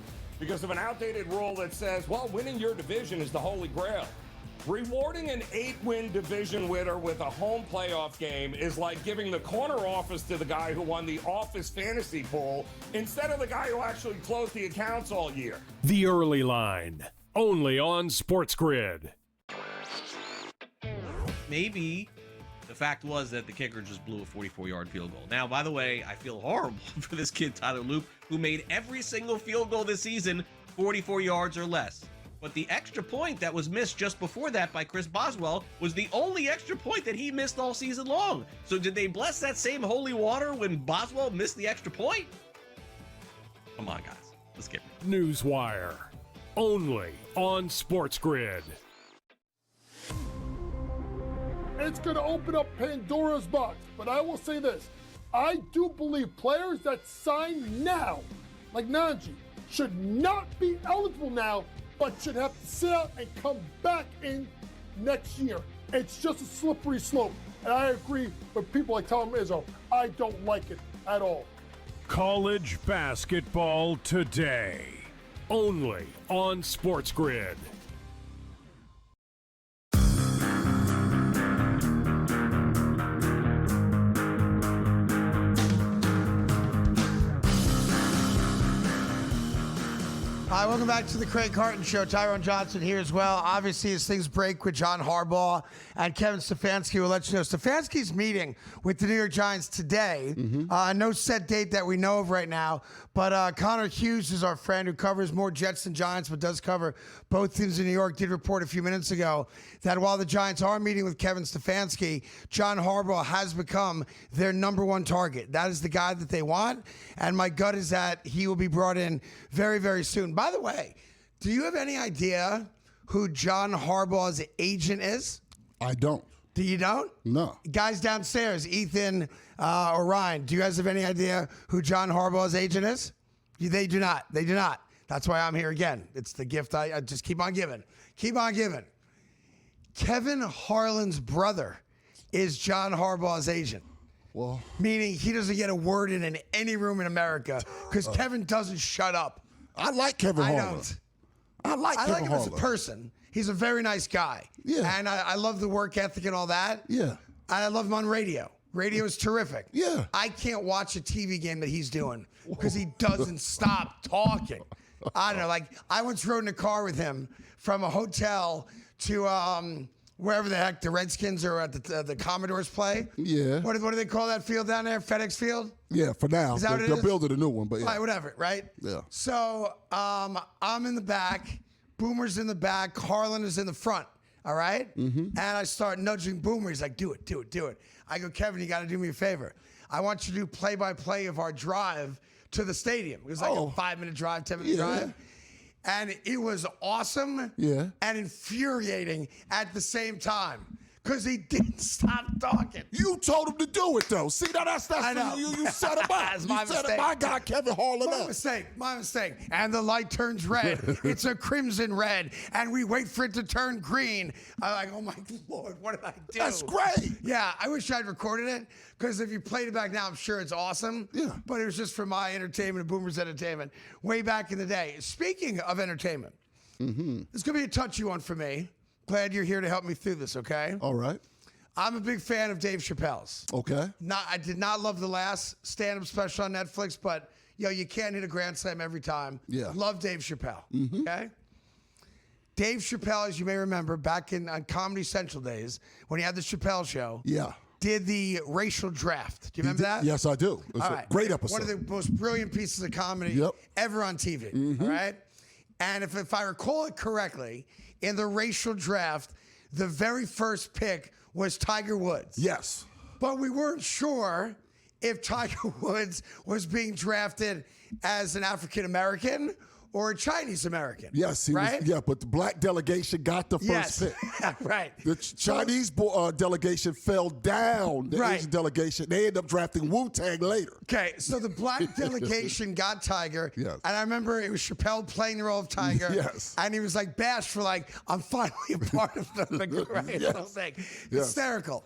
S8: Because of an outdated rule that says, well, winning your division is the holy grail. Rewarding an 8-win division winner with a home playoff game is like giving the corner office to the guy who won the office fantasy pool instead of the guy who actually closed the accounts all year.
S2: The Early Line, only on SportsGrid.
S4: Maybe the fact was that the kicker just blew a 44-yard field goal. Now, by the way, I feel horrible for this kid, Tyler Loop, who made every single field goal this season 44 yards or less. But the extra point that was missed just before that by Chris Boswell was the only extra point that he missed all season long. So did they bless that same holy water when Boswell missed the extra point? Come on, guys. Let's get it.
S2: Newswire, only on SportsGrid.
S1: It's going to open up Pandora's box. But I will say this. I do believe players that sign now, like Najee, should not be eligible now, but should have to sit out and come back in next year. It's just a slippery slope. And I agree with people like Tom Izzo. I don't like it at all.
S2: College basketball today, only on SportsGrid.
S3: Hi, welcome back to the Craig Carton Show. Tyrone Johnson here as well. Obviously, as things break with John Harbaugh and Kevin Stefanski, we'll let you know. Stefanski's meeting with the New York Giants today. No set date that we know of right now, but Connor Hughes is our friend who covers more Jets than Giants, but does cover both teams in New York, did report a few minutes ago that while the Giants are meeting with Kevin Stefanski, John Harbaugh has become their number one target. That is the guy that they want, and my gut is that he will be brought in very, very soon. By the way, do you have any idea who John Harbaugh's agent is?
S6: I don't.
S3: Do you don't?
S6: No.
S3: Guys downstairs, Ethan or Ryan, do you guys have any idea who John Harbaugh's agent is? They do not. They do not. That's why I'm here again. It's the gift I just keep on giving. Keep on giving. Kevin Harlan's brother is John Harbaugh's agent.
S6: Well,
S3: meaning he doesn't get a word in any room in America because Kevin doesn't shut up.
S6: I like Kevin Harlan.
S3: I don't.
S6: I like Kevin
S3: him
S6: Harlan.
S3: as a person. He's a very nice guy.
S6: Yeah.
S3: And I love the work ethic and all that.
S6: Yeah.
S3: And I love him on radio. Radio is terrific.
S6: Yeah.
S3: I can't watch a TV game that he's doing because he doesn't stop talking. I don't know. Like, I once rode in a car with him from a hotel to wherever the heck the Redskins are at the Commodores play.
S6: Yeah.
S3: What do they call that field down there? FedEx Field?
S6: Yeah, for now.
S3: Is that what it
S6: They're
S3: is?
S6: building a new one, but yeah.
S3: Right, whatever, right?
S6: Yeah.
S3: So I'm in the back, Boomer's in the back, Harlan is in the front, all right? And I start nudging Boomer. He's like, do it, do it, do it. I go, Kevin, you got to do me a favor. I want you to do play-by-play of our drive to the stadium. It was like a 5-minute drive, 10-minute drive. And it was awesome and infuriating at the same time because he didn't stop talking.
S6: You told him to do it, though. See, now that's
S3: I know.
S6: you set him up.
S3: That's my
S6: You set
S3: mistake.
S6: my guy Kevin Harlan
S3: My
S6: up.
S3: mistake, my mistake. And the light turns red. It's a crimson red. And we wait for it to turn green. I'm like, oh my Lord, what did I do?
S6: That's great.
S3: Yeah, I wish I'd recorded it because if you played it back now, I'm sure it's awesome. Yeah. But it was just for my entertainment and Boomer's entertainment way back in the day. Speaking of entertainment, it's going to be a touchy one for me. Glad you're here to help me through this, okay?
S6: All right.
S3: I'm a big fan of Dave Chappelle's.
S6: Okay.
S3: I did not love the last stand-up special on Netflix, but you can't hit a grand slam every time.
S6: Yeah.
S3: Love Dave Chappelle.
S6: Mm-hmm.
S3: Okay. Dave Chappelle, as you may remember, back on Comedy Central days when he had the Chappelle Show.
S6: Yeah.
S3: Did the racial draft. Do you remember that?
S6: Yes, I do. It's a great episode.
S3: One of the most brilliant pieces of comedy ever on TV.
S6: Mm-hmm.
S3: All right. And if I recall it correctly, in the racial draft, the very first pick was Tiger Woods.
S6: Yes.
S3: But we weren't sure if Tiger Woods was being drafted as an African American or a Chinese American.
S6: Yes, he
S3: right?
S6: was. Yeah, but the black delegation got the first pick.
S3: Right.
S6: The Chinese delegation fell down. The Asian delegation, they ended up drafting Wu-Tang later.
S3: Okay, so the black delegation got Tiger.
S6: Yes.
S3: And I remember it was Chappelle playing the role of Tiger.
S6: Yes.
S3: And he was like bashed for I'm finally a part of the little thing.
S6: Yes.
S3: Hysterical.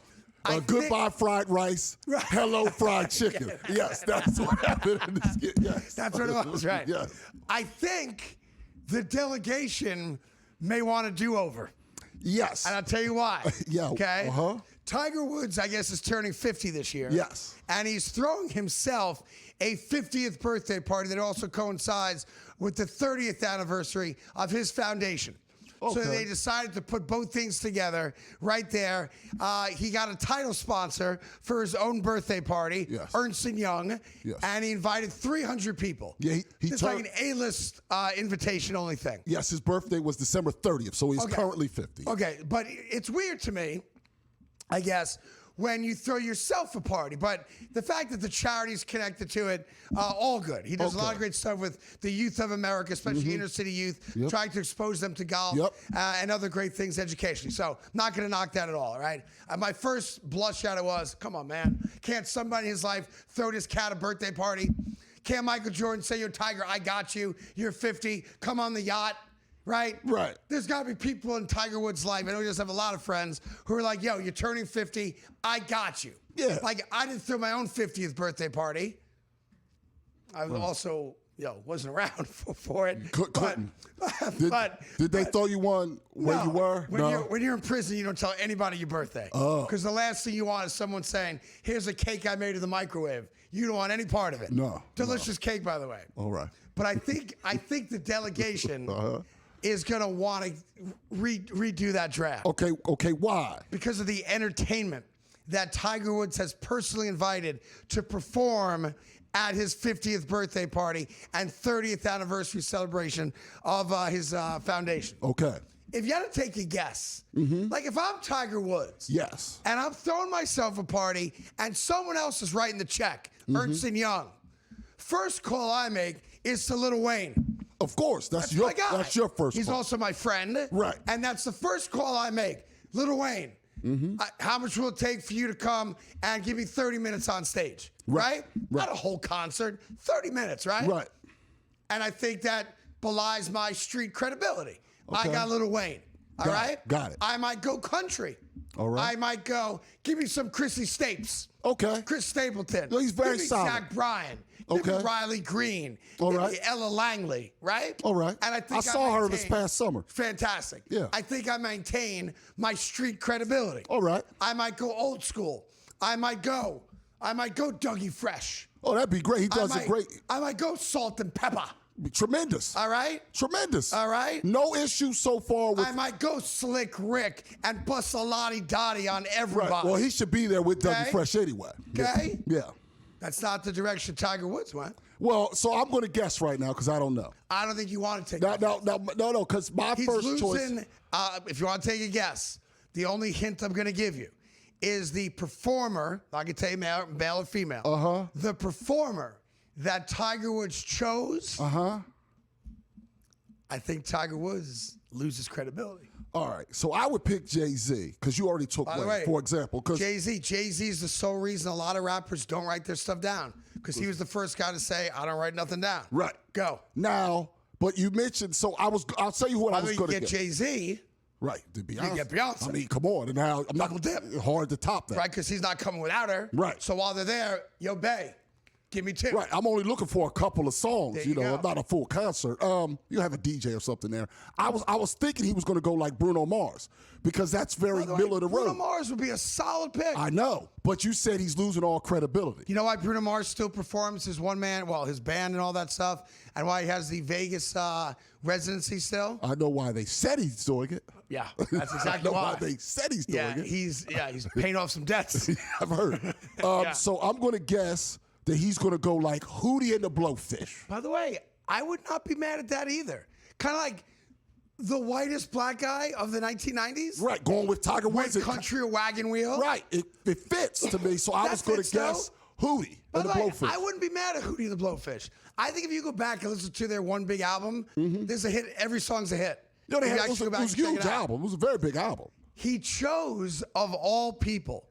S6: Goodbye fried rice.
S3: Right.
S6: Hello fried chicken. Yes, that's what happened in this skit. Yes.
S3: That's what it was, right?
S6: Yes.
S3: I think the delegation may want a do-over.
S6: Yes.
S3: And I'll tell you why.
S6: Yeah.
S3: Okay?
S6: Uh-huh.
S3: Tiger Woods, I guess, is turning 50 this year.
S6: Yes.
S3: And he's throwing himself a 50th birthday party that also coincides with the 30th anniversary of his foundation.
S6: Okay.
S3: So they decided to put both things together right there. He got a title sponsor for his own birthday party,
S6: Yes.
S3: Ernst & Young,
S6: Yes.
S3: and he invited 300 people.
S6: Yeah, he
S3: It's like an A-list invitation-only thing.
S6: Yes, his birthday was December 30th, so he's currently 50.
S3: Okay, but it's weird to me, I guess, when you throw yourself a party. But the fact that the charity's connected to it, all good. He does a lot of great stuff with the youth of America, especially inner city youth, trying to expose them to golf and other great things educationally. So not going to knock that at all right? My first blush at it was, come on, man. Can't somebody in his life throw this cat a birthday party? Can't Michael Jordan say, yo, Tiger, I got you. You're 50. Come on the yacht. Right?
S6: Right.
S3: There's got to be people in Tiger Woods' life. I know he just have a lot of friends who are like, yo, you're turning 50. I got you.
S6: Yeah.
S3: Like, I didn't throw my own 50th birthday party. I also, wasn't around for it.
S6: Couldn't. Did they throw you one where you were?
S3: When you're in prison, you don't tell anybody your birthday.
S6: Oh.
S3: Because the last thing you want is someone saying, here's a cake I made in the microwave. You don't want any part of it.
S6: No.
S3: Delicious cake, by the way.
S6: All right.
S3: But I think the delegation is going to want to redo that draft.
S6: Okay, why?
S3: Because of the entertainment that Tiger Woods has personally invited to perform at his 50th birthday party and 30th anniversary celebration of his foundation.
S6: Okay.
S3: If you had to take a guess, like if I'm Tiger Woods,
S6: yes,
S3: and I'm throwing myself a party and someone else is writing the check, Ernst & Young, first call I make is to Lil Wayne.
S6: Of course, that's your first
S3: He's
S6: call.
S3: also my friend.
S6: Right.
S3: And that's the first call I make. Lil Wayne, how much will it take for you to come and give me 30 minutes on stage? Right? Not a whole concert, 30 minutes, right?
S6: Right.
S3: And I think that belies my street credibility.
S6: Okay.
S3: I got Lil Wayne. All right?
S6: Got it.
S3: I might go country.
S6: All right.
S3: I might go, give me some Chrissy Stapes.
S6: Okay.
S3: Chris Stapleton.
S6: No, he's very
S3: give me
S6: solid.
S3: Zach Bryan. Give me
S6: Okay.
S3: Riley Green.
S6: All
S3: give
S6: right.
S3: me Ella Langley, right?
S6: All right.
S3: And I
S6: saw her this past summer.
S3: Fantastic.
S6: Yeah.
S3: I think I maintain my street credibility.
S6: All right.
S3: I might go old school. I might go Dougie Fresh.
S6: Oh, that'd be great. He does it great.
S3: I might go salt and pepper.
S6: Tremendous.
S3: All right?
S6: Tremendous.
S3: All right?
S6: No issue so far with.
S3: I might go Slick Rick and bust a Lottie Dottie on everybody.
S6: Right. Well, he should be there with Dougie
S3: Okay.
S6: Fresh anyway.
S3: Okay?
S6: Yeah.
S3: That's not the direction Tiger Woods went.
S6: Well, so I'm going to guess right now because I don't know.
S3: I don't think you want to take
S6: No, because my
S3: He's
S6: first
S3: losing,
S6: choice.
S3: If you want to take a guess, the only hint I'm going to give you is the performer, I can tell you male or female, the performer that Tiger Woods chose, I think Tiger Woods loses credibility.
S6: All right, so I would pick Jay-Z because you already took
S3: By the
S6: Wayne,
S3: way,
S6: for example.
S3: Jay-Z is the sole reason a lot of rappers don't write their stuff down because he was the first guy to say, I don't write nothing down.
S6: Right.
S3: Go.
S6: Now, but you mentioned, I'll tell you what I was going to
S3: get Jay-Z.
S6: Right, to Beyonce.
S3: get Beyonce.
S6: I mean, come on. And now, I'm not
S3: Double dip.
S6: hard to top that.
S3: Right, because he's not coming without her.
S6: Right.
S3: So while they're there, yo, bae, Give me 2.
S6: Right, I'm only looking for a couple of songs,
S3: There
S6: you
S3: you
S6: know,
S3: go.
S6: not a full concert. You have a DJ or something there. I was thinking he was going to go like Bruno Mars because that's very
S3: By the way,
S6: middle of the
S3: Bruno
S6: road.
S3: Mars would be a solid pick.
S6: I know, but you said he's losing all credibility.
S3: You know why Bruno Mars still performs his his band and all that stuff, and why he has the Vegas residency still?
S6: I know why they said he's doing it.
S3: Yeah, that's
S6: I
S3: exactly
S6: know
S3: why.
S6: why they said he's doing
S3: Yeah,
S6: it.
S3: he's paying off some debts.
S6: I've heard. So I'm going to guess that he's going to go like Hootie and the Blowfish.
S3: By the way, I would not be mad at that either. Kind of like the whitest black guy of the 1990s.
S6: Right, going with Tiger Woods.
S3: With country or wagon wheel.
S6: Right, it fits to me. So I
S3: That
S6: was going
S3: fits,
S6: to guess Hootie
S3: By
S6: and
S3: the
S6: the
S3: way,
S6: Blowfish.
S3: I wouldn't be mad at Hootie and the Blowfish. I think if you go back and listen to their one big album, there's a hit. Every song's a hit.
S6: You know, they
S3: If you
S6: had, it
S3: actually
S6: was
S3: go
S6: a,
S3: back
S6: it was a
S3: and check
S6: huge
S3: it out.
S6: album. It was a very big album.
S3: He chose, of all people,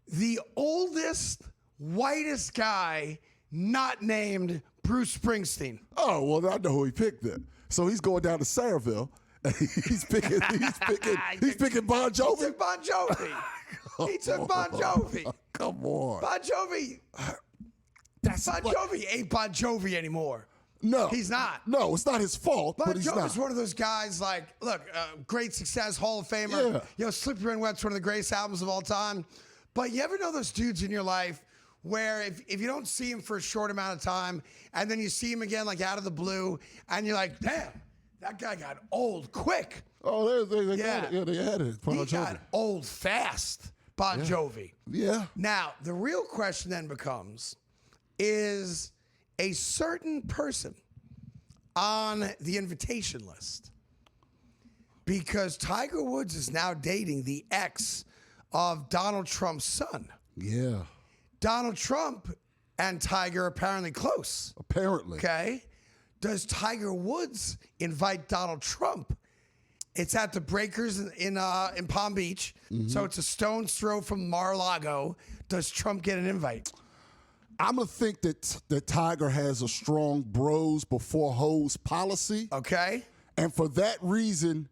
S3: the oldest, whitest guy not named Bruce Springsteen.
S6: Oh, well, I know who he picked then. So he's going down to Saraville. And he's picking Bon
S3: He
S6: Jovi.
S3: took Bon Jovi. He took Bon Jovi.
S6: Come on.
S3: Bon Jovi. Bon Jovi ain't Bon Jovi anymore.
S6: No.
S3: He's not.
S6: No, it's not his fault,
S3: Bon
S6: but he's
S3: Jovi's
S6: not.
S3: one of those guys like, look, great success, Hall of Famer.
S6: Yeah.
S3: You know, Slippery When Wet's one of the greatest albums of all time. But you ever know those dudes in your life where if you don't see him for a short amount of time and then you see him again like out of the blue and you're like, damn, that guy got old quick.
S6: Oh, they
S3: Yeah.
S6: got it. Yeah, they had it. Bon
S3: He
S6: Jovi.
S3: got old fast, Bon Jovi.
S6: Yeah.
S3: Now, the real question then becomes, is a certain person on the invitation list? Because Tiger Woods is now dating the ex of Donald Trump's son.
S6: Yeah.
S3: Donald Trump and Tiger are apparently close.
S6: Apparently.
S3: Okay. Does Tiger Woods invite Donald Trump? It's at the Breakers in Palm Beach, so it's a stone's throw from Mar-a-Lago. Does Trump get an invite?
S6: I'm going to think that Tiger has a strong bros before hoes policy.
S3: Okay.
S6: And for that reason,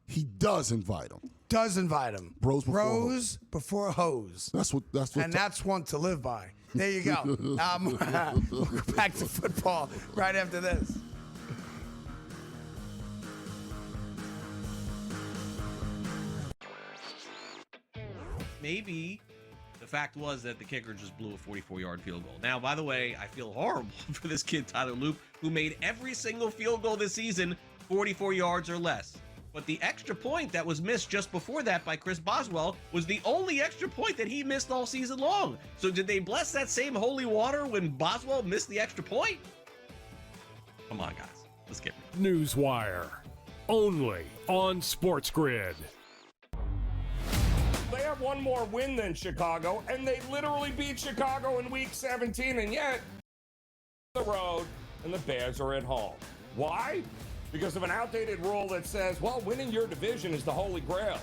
S6: he does invite him.
S3: Does invite him.
S6: Bros before
S3: Bros before hoes.
S6: That's what.
S3: And that's one to live by. There you go. We'll go back to football right after this.
S4: Maybe the fact was that the kicker just blew a 44-yard field goal. Now, by the way, I feel horrible for this kid, Tyler Loop, who made every single field goal this season 44 yards or less. But the extra point that was missed just before that by Chris Boswell was the only extra point that he missed all season long. So did they bless that same holy water when Boswell missed the extra point? Come on, guys. Let's get it.
S2: Newswire. Only on SportsGrid.
S8: They have one more win than Chicago, and they literally beat Chicago in Week 17, and yet the road, and the Bears are at home. Why? Because of an outdated rule that says, well, winning your division is the holy grail.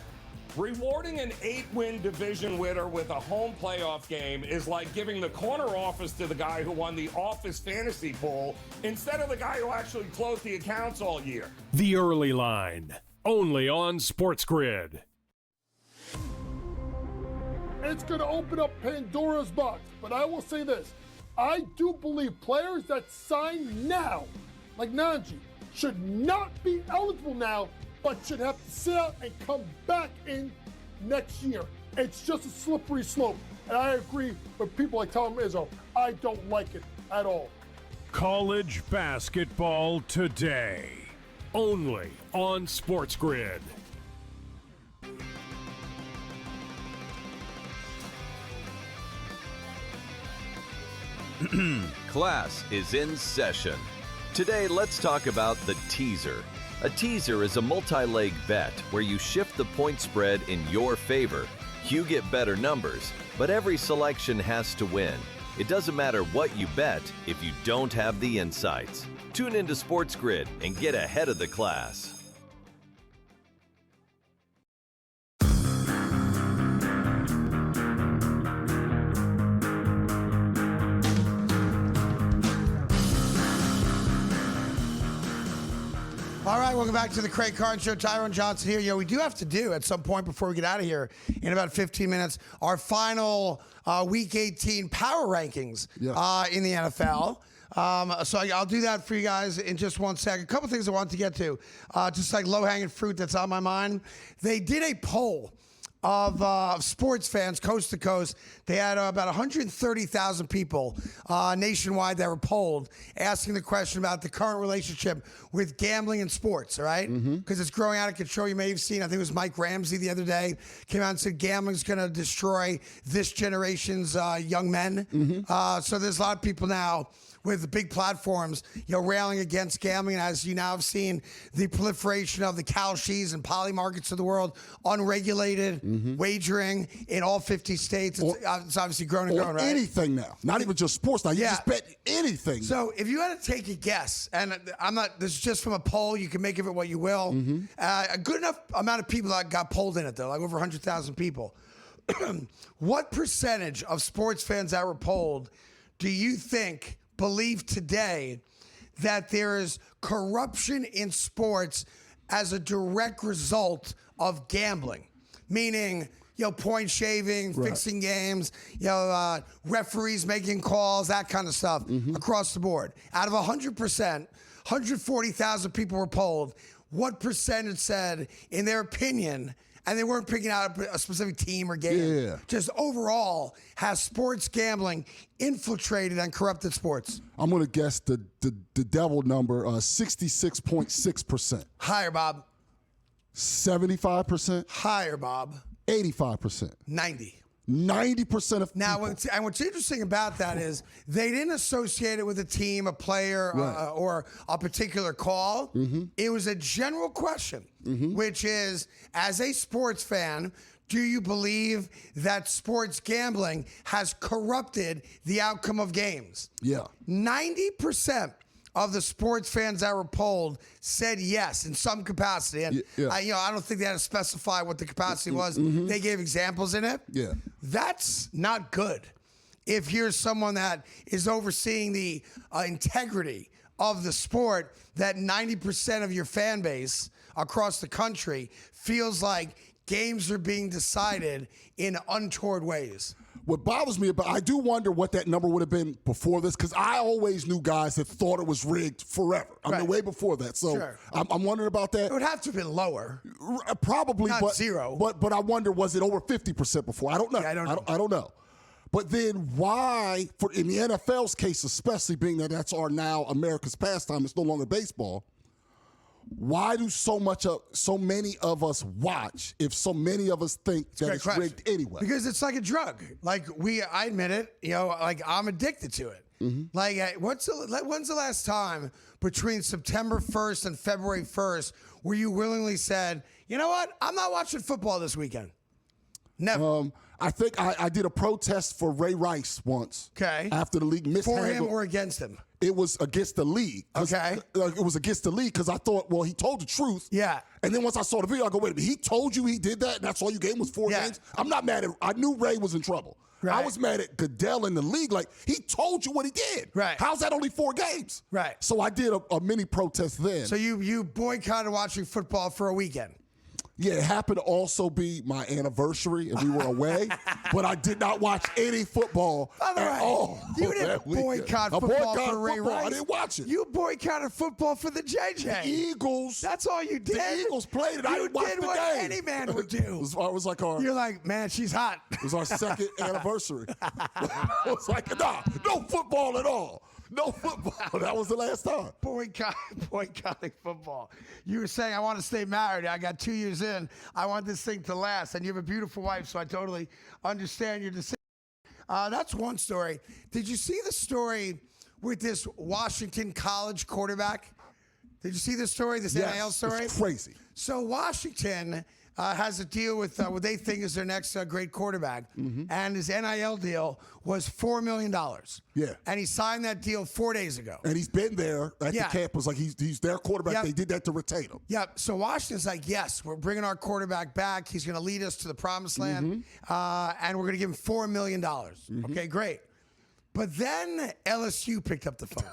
S8: Rewarding an 8-win division winner with a home playoff game is like giving the corner office to the guy who won the office fantasy pool instead of the guy who actually closed the accounts all year.
S2: The Early Line. Only on SportsGrid.
S1: It's going to open up Pandora's box. But I will say this. I do believe players that sign now, like Najee, should not be eligible now, but should have to sit out and come back in next year. It's just a slippery slope. And I agree with people like Tom Izzo. I don't like it at all.
S2: College basketball today. Only on SportsGrid.
S5: Class is in session. Today, let's talk about the teaser. A teaser is a multi-leg bet where you shift the point spread in your favor. You get better numbers, but every selection has to win. It doesn't matter what you bet if you don't have the insights. Tune into SportsGrid and get ahead of the class.
S3: All right, welcome back to the Craig Carton Show. Tyrone Johnson here. We do have to do at some point before we get out of here in about 15 minutes our final Week 18 power rankings in the NFL. So I'll do that for you guys in just 1 second. A couple things I want to get to, just like low-hanging fruit that's on my mind. They did a poll of sports fans coast to coast. They had about 130,000 people nationwide that were polled, asking the question about the current relationship with gambling and sports, all right? Because it's growing out of control. You may have seen, I think it was Mike Ramsey the other day, came out and said gambling's going to destroy this generation's young men. So there's a lot of people now with the big platforms, railing against gambling. And as you now have seen, the proliferation of the Kalshis and poly markets of the world, unregulated wagering in all 50 states. It's obviously grown and grown, right? Anything
S6: now, not even just sports now. You just bet anything.
S3: So if you had to take a guess, and this is just from a poll, you can make of it what you will. A good enough amount of people that got polled in it, though, like over 100,000 people. What percentage of sports fans that were polled do you think believe today that there is corruption in sports as a direct result of gambling? Meaning, point shaving, fixing games, referees making calls, that kind of stuff across the board. Out of 100%, 140,000 people were polled. What percentage said, in their opinion, and they weren't picking out a specific team or game, just overall, has sports gambling infiltrated and corrupted sports?
S6: I'm going to guess the devil number, 66.6%.
S3: Higher, Bob.
S6: 75%.
S3: Higher, Bob.
S6: 85%.
S3: 90%
S6: of
S3: now,
S6: people.
S3: And what's interesting about that is they didn't associate it with a team, a player, or a particular call. It was a general question, which is, as a sports fan, do you believe that sports gambling has corrupted the outcome of games? 90% of the sports fans that were polled said yes in some capacity. And I don't think they had to specify what the capacity was. They gave examples in it. That's not good. If you're someone that is overseeing the integrity of the sport, that 90% of your fan base across the country feels like games are being decided in untoward ways.
S6: What bothers me about, I do wonder what that number would have been before this, because I always knew guys that thought it was rigged forever. I mean, way before that. So I'm wondering about that.
S3: It would have to have been lower.
S6: Probably,
S3: not zero.
S6: But I wonder, was it over 50% before? I don't know.
S3: Yeah,
S6: I don't know. But then why, in the NFL's case, especially being that that's now America's pastime, it's no longer baseball. Why do so many of us watch if so many of us think that it's rigged anyway?
S3: Because it's like a drug. Like I admit it, like I'm addicted to it. Like when's the last time between September 1st and February 1st where you willingly said, you know what, I'm not watching football this weekend? Never.
S6: I think I did a protest for Ray Rice once.
S3: Okay.
S6: After the league mishandled.
S3: For him or against him?
S6: It was against the league.
S3: Okay.
S6: It was against the league because I thought, well, he told the truth.
S3: Yeah.
S6: And then once I saw the video, I go, wait a minute, he told you he did that, and that's all you gave him was 4 games? I'm not mad at I knew Ray was in trouble. Right. I was mad at Goodell in the league. Like, he told you what he did.
S3: Right.
S6: How's that only 4 games?
S3: Right.
S6: So I did a mini protest then.
S3: So you boycotted watching football for a weekend?
S6: Yeah, it happened to also be my anniversary, and we were away. But I did not watch any football at all.
S3: You didn't boycott football for Ray Rice.
S6: I didn't watch it.
S3: You boycotted football for the JJ.
S6: The Eagles.
S3: That's all you did.
S6: The Eagles played it. I didn't watch the game.
S3: You did what any man would do.
S6: It was like
S3: You're like, man, she's hot.
S6: It was our second anniversary. I was like, nah, no football at all. No football. That was the last time.
S3: Boycotting football. You were saying, I want to stay married. I got 2 years in. I want this thing to last. And you have a beautiful wife, so I totally understand your decision. That's one story. Did you see the story with this Washington College quarterback? Did you see this story, this NIL story?
S6: It's crazy.
S3: So Washington has a deal with what they think is their next great quarterback. And his NIL deal was $4 million.
S6: Yeah.
S3: And he signed that deal 4 days ago.
S6: And he's been there at the campus. Like, he's their quarterback. They did that to retain him.
S3: Yep. So Washington's like, yes, we're bringing our quarterback back. He's going to lead us to the promised land. And we're going to give him $4 million. Okay, great. But then LSU picked up the phone.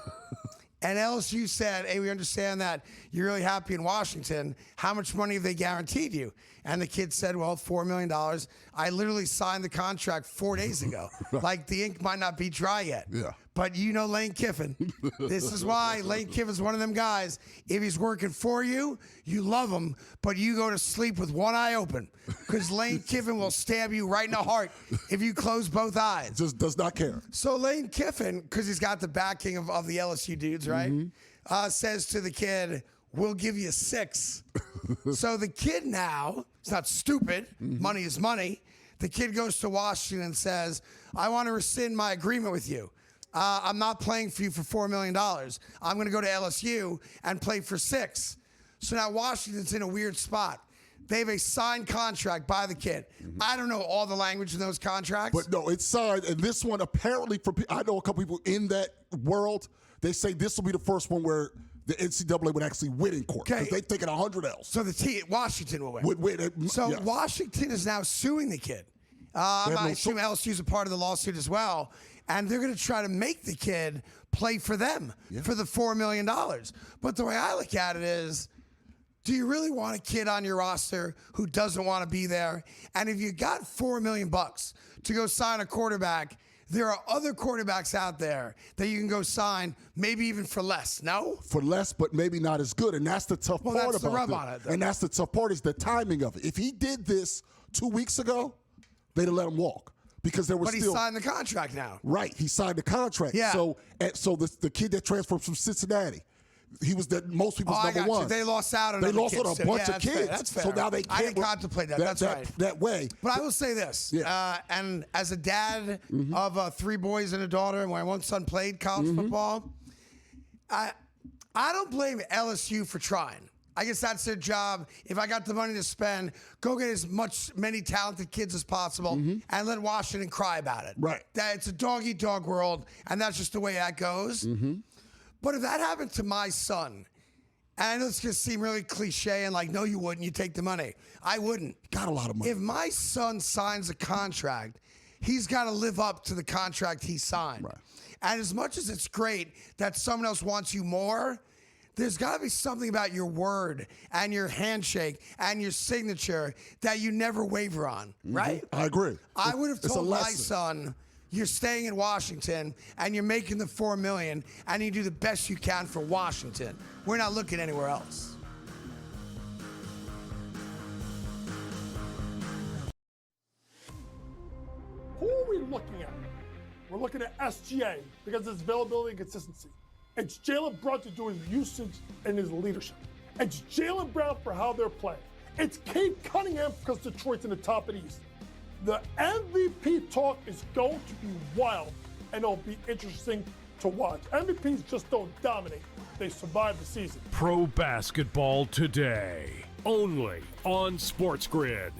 S3: And LSU said, hey, we understand that you're really happy in Washington. How much money have they guaranteed you? And the kid said, well, $4 million. I literally signed the contract 4 days ago. Like, the ink might not be dry yet.
S6: Yeah.
S3: But you know Lane Kiffin. This is why Lane Kiffin's one of them guys. If he's working for you, you love him, but you go to sleep with one eye open because Lane Kiffin will stab you right in the heart if you close both eyes.
S6: Just does not care.
S3: So Lane Kiffin, because he's got the backing of the LSU dudes, right, says to the kid, we'll give you 6. So the kid now, it's not stupid. Money is money. The kid goes to Washington and says, I want to rescind my agreement with you. I'm not playing for you for $4 million. I'm going to go to LSU and play for 6. So now Washington's in a weird spot. They have a signed contract by the kid. I don't know all the language in those contracts.
S6: But no, it's signed. And this one, apparently, I know a couple people in that world, they say this will be the first one where the NCAA would actually win in court. Because they think 100 else.
S3: So Washington will win.
S6: Would win.
S3: So
S6: yes.
S3: Washington is now suing the kid. I assume LSU's a part of the lawsuit as well. And they're going to try to make the kid play for them for the $4 million. But the way I look at it is, do you really want a kid on your roster who doesn't want to be there? And if you got $4 million to go sign a quarterback, there are other quarterbacks out there that you can go sign, maybe even for less. No?
S6: For less, but maybe not as good. And that's the tough part
S3: that's
S6: about
S3: the rub
S6: it.
S3: on it, though.
S6: And that's the tough part is the timing of it. If he did this 2 weeks ago, they'd have let him walk. Because there was
S3: But he signed the contract now.
S6: Right. He signed the contract.
S3: Yeah.
S6: So the kid that transferred from Cincinnati, he was most people's number one.
S3: They lost out on
S6: They
S3: other
S6: lost
S3: kids
S6: on a
S3: too.
S6: bunch
S3: Yeah,
S6: of
S3: that's
S6: kids.
S3: fair. That's fair.
S6: So now they can't.
S3: I didn't contemplate that. That's right.
S6: That way.
S3: But I will say this, and as a dad of 3 boys and a daughter, and my one son played college football, I don't blame LSU for trying. I guess that's their job. If I got the money to spend, go get many talented kids as possible and let Washington cry about it.
S6: Right.
S3: That it's a dog-eat-dog world, and that's just the way that goes. But if that happened to my son, and I know it's going to seem really cliche and like, no, you wouldn't. You take the money. I wouldn't.
S6: Got a lot of money.
S3: If my son signs a contract, he's got to live up to the contract he signed.
S6: Right.
S3: And as much as it's great that someone else wants you more, there's got to be something about your word and your handshake and your signature that you never waver on, right?
S6: I agree.
S3: I would have
S6: It's a
S3: told my
S6: lesson.
S3: son, you're staying in Washington and you're making the $4 million and you do the best you can for Washington. We're not looking anywhere else.
S1: Who are we looking at? We're looking at SGA because of his availability and consistency. It's Jalen Brunson doing his usage and his leadership. It's Jalen Brown for how they're playing. It's Kate Cunningham because Detroit's in the top of the East. The MVP talk is going to be wild, and it'll be interesting to watch. MVPs just don't dominate. They survive the season.
S2: Pro basketball today, only on SportsGrid.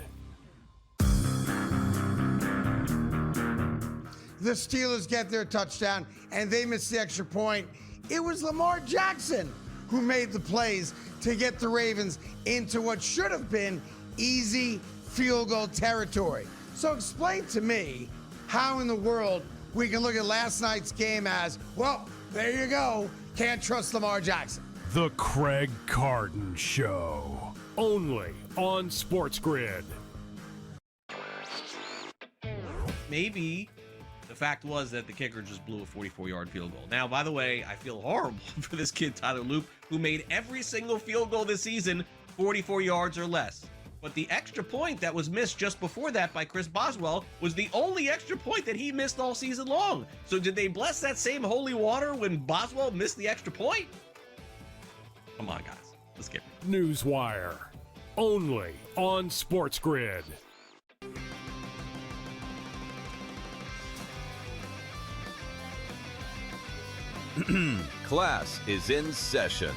S3: The Steelers get their touchdown, and they miss the extra point. It was Lamar Jackson who made the plays to get the Ravens into what should have been easy field goal territory. So explain to me how in the world we can look at last night's game as, well, there you go, can't trust Lamar Jackson.
S2: The Craig Carton Show, only on SportsGrid.
S4: Maybe the fact was that the kicker just blew a 44-yard field goal. Now, by the way, I feel horrible for this kid, Tyler Loop, who made every single field goal this season 44 yards or less. But the extra point that was missed just before that by Chris Boswell was the only extra point that he missed all season long. So did they bless that same holy water when Boswell missed the extra point? Come on, guys. Let's get it.
S2: Newswire, only on SportsGrid.
S5: Class is in session.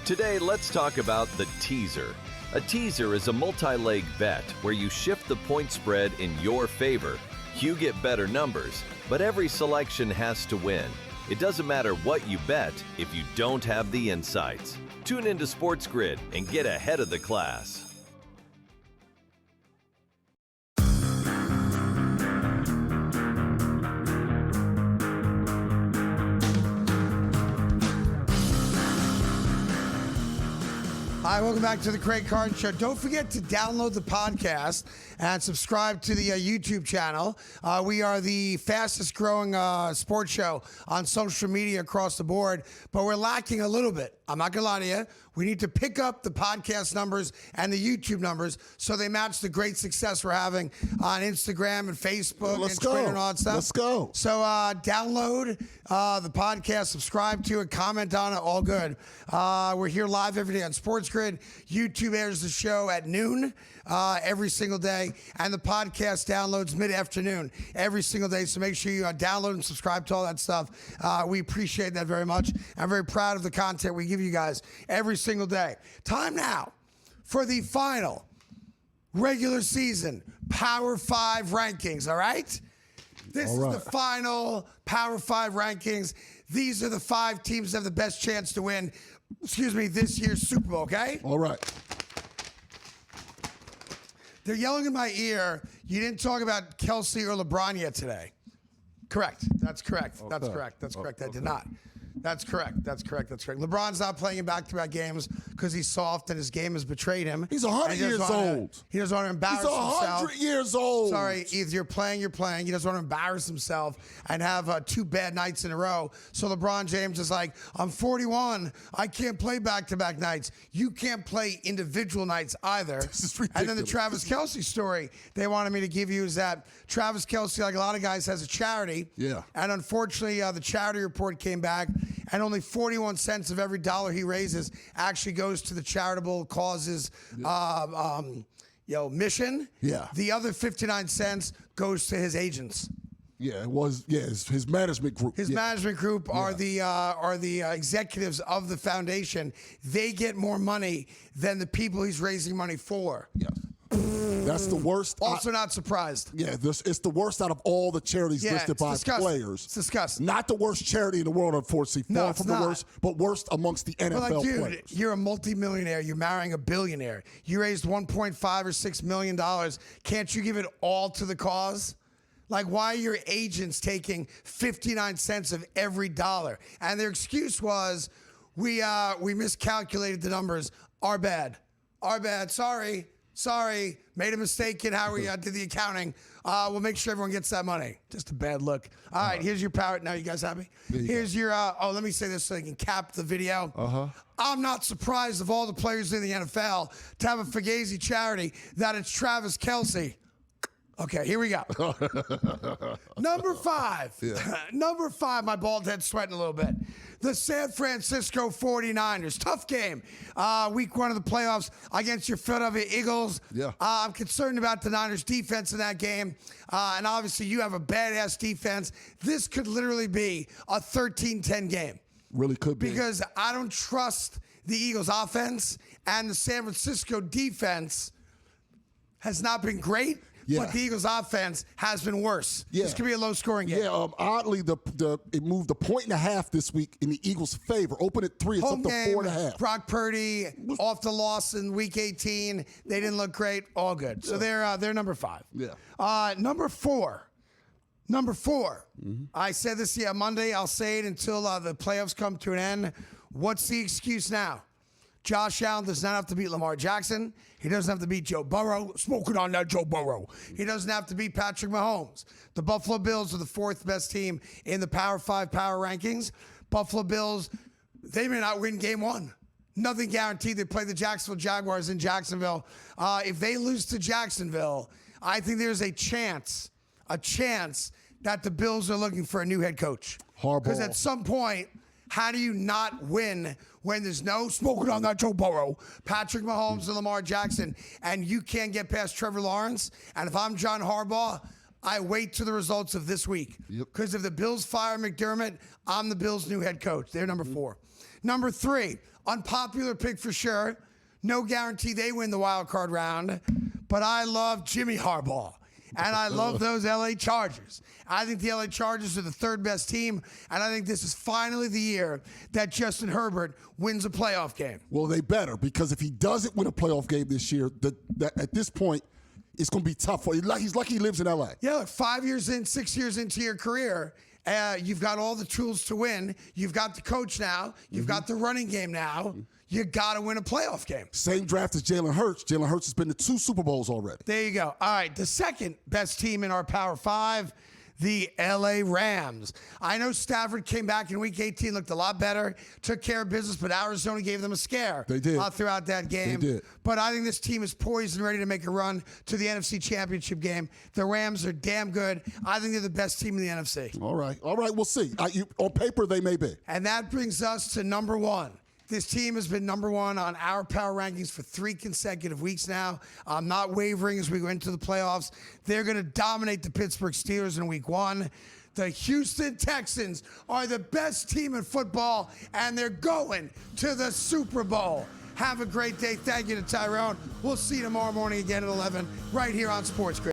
S5: Today, let's talk about the teaser. A teaser is a multi-leg bet where you shift the point spread in your favor. You get better numbers, but every selection has to win. It doesn't matter what you bet if you don't have the insights. Tune into SportsGrid and get ahead of the class.
S3: Hi, welcome back to the Craig Carton Show. Don't forget to download the podcast and subscribe to the YouTube channel. We are the fastest growing sports show on social media across the board, but we're lacking a little bit. I'm not going to lie to you. We need to pick up the podcast numbers and the YouTube numbers so they match the great success we're having on Instagram and Facebook and Twitter and all that stuff.
S6: Let's go.
S3: So download the podcast, subscribe to it, comment on it, all good. We're here live every day on SportsGrid. YouTube airs the show at noon every single day, and the podcast downloads mid-afternoon every single day. So make sure you download and subscribe to all that stuff. We appreciate that very much. I'm very proud of the content we give you guys every single day. Time now for the final regular season Power 5 rankings, all right? This is the final Power 5 rankings. These are the 5 teams that have the best chance to win, this year's Super Bowl, okay?
S6: All right.
S3: They're yelling in my ear, you didn't talk about Kelsey or LeBron yet today. Correct. That's correct. Okay. That's correct. That's correct. I did not. That's correct. That's correct. That's correct. LeBron's not playing in back-to-back games because he's soft and his game has betrayed him.
S6: He's 100 years old.
S3: He doesn't want to embarrass himself.
S6: He's 100 years old.
S3: Sorry, either you're playing, you're playing. He doesn't want to embarrass himself and have 2 bad nights in a row. So LeBron James is like, I'm 41. I can't play back-to-back nights. You can't play individual nights either.
S6: This is ridiculous.
S3: And then the Travis Kelce story they wanted me to give you is that Travis Kelce, like a lot of guys, has a charity.
S6: Yeah.
S3: And unfortunately, the charity report came back, and only 41 cents of every dollar he raises actually goes to the charitable causes mission.
S6: Yeah.
S3: The other 59 cents goes to his agents.
S6: Yeah, it was. Yeah, his management group.
S3: His management group are the executives of the foundation. They get more money than the people he's raising money for.
S6: Yes. That's the worst.
S3: Also not surprised.
S6: Yeah, it's the worst out of all the charities listed by players.
S3: It's disgusting.
S6: Not the worst charity in the world, unfortunately. Far from the worst, but worst amongst the NFL players.
S3: You're a multimillionaire. You're marrying a billionaire. You raised $1.5 or $6 million. Can't you give it all to the cause? Like, why are your agents taking 59 cents of every dollar? And their excuse was, we miscalculated the numbers. Our bad. Sorry, made a mistake in how we did the accounting. We'll make sure everyone gets that money. Just a bad look. All right, here's your power. Now, you guys happy? Here's your, let me say this so I can cap the video. I'm not surprised of all the players in the NFL to have a Fugazi charity that it's Travis Kelce. Okay, here we go. Number 5. Number 5, my bald head's sweating a little bit. The San Francisco 49ers. Tough game. Week 1 of the playoffs against your Philadelphia Eagles.
S6: Yeah.
S3: I'm concerned about the Niners' defense in that game. And obviously, you have a badass defense. This could literally be a 13-10 game.
S6: Really could be.
S3: Because I don't trust the Eagles' offense, and the San Francisco defense has not been great.
S6: Yeah.
S3: But the Eagles' offense has been worse.
S6: Yeah.
S3: This could be a low-scoring game.
S6: Yeah, oddly, it moved 1.5 this week in the Eagles' favor. Open at 3, it's
S3: Home
S6: up to
S3: game,
S6: 4.5.
S3: Brock Purdy off the loss in Week 18. They didn't look great. All good. So they're number 5.
S6: Yeah.
S3: Number 4. I said this Monday. I'll say it until the playoffs come to an end. What's the excuse now? Josh Allen does not have to beat Lamar Jackson. He doesn't have to beat Joe Burrow. Smoking on that Joe Burrow. He doesn't have to beat Patrick Mahomes. The Buffalo Bills are the 4th best team in the Power 5 power rankings. Buffalo Bills, they may not win game 1. Nothing guaranteed. They play the Jacksonville Jaguars in Jacksonville. If they lose to Jacksonville, I think there's a chance that the Bills are looking for a new head coach.
S6: Harbaugh.
S3: Because at some point, how do you not win when there's no smoking on that Joe Burrow, Patrick Mahomes, and Lamar Jackson, and you can't get past Trevor Lawrence? And if I'm John Harbaugh, I wait to the results of this week. Because if the Bills fire McDermott, I'm the Bills' new head coach. They're number 4. Number 3, unpopular pick for sure. No guarantee they win the wild card round. But I love Jimmy Harbaugh. And I love those LA Chargers. I think the LA Chargers are the 3rd best team, and I think this is finally the year that Justin Herbert wins a playoff game.
S6: Well, they better, because if he doesn't win a playoff game this year, that at this point, it's going to be tough for him. He's lucky he lives in LA.
S3: Yeah, look, 5 years in, 6 years into your career, You've got all the tools to win. You've got the coach now. You've got the running game now. You got to win a playoff game.
S6: Same draft as Jalen Hurts. Jalen Hurts has been to 2 Super Bowls already.
S3: There you go. All right, the second best team in our Power 5, the LA Rams. I know Stafford came back in Week 18, looked a lot better, took care of business, but Arizona gave them a scare.
S6: They did.
S3: Throughout that game.
S6: They did.
S3: But I think this team is poised and ready to make a run to the NFC Championship game. The Rams are damn good. I think they're the best team in the NFC.
S6: All right, we'll see. On paper, they may be.
S3: And that brings us to number 1. This team has been number 1 on our power rankings for 3 consecutive weeks now. I'm not wavering as we go into the playoffs. They're going to dominate the Pittsburgh Steelers in Week 1. The Houston Texans are the best team in football, and they're going to the Super Bowl. Have a great day. Thank you to Tyrone. We'll see you tomorrow morning again at 11 right here on SportsGrid.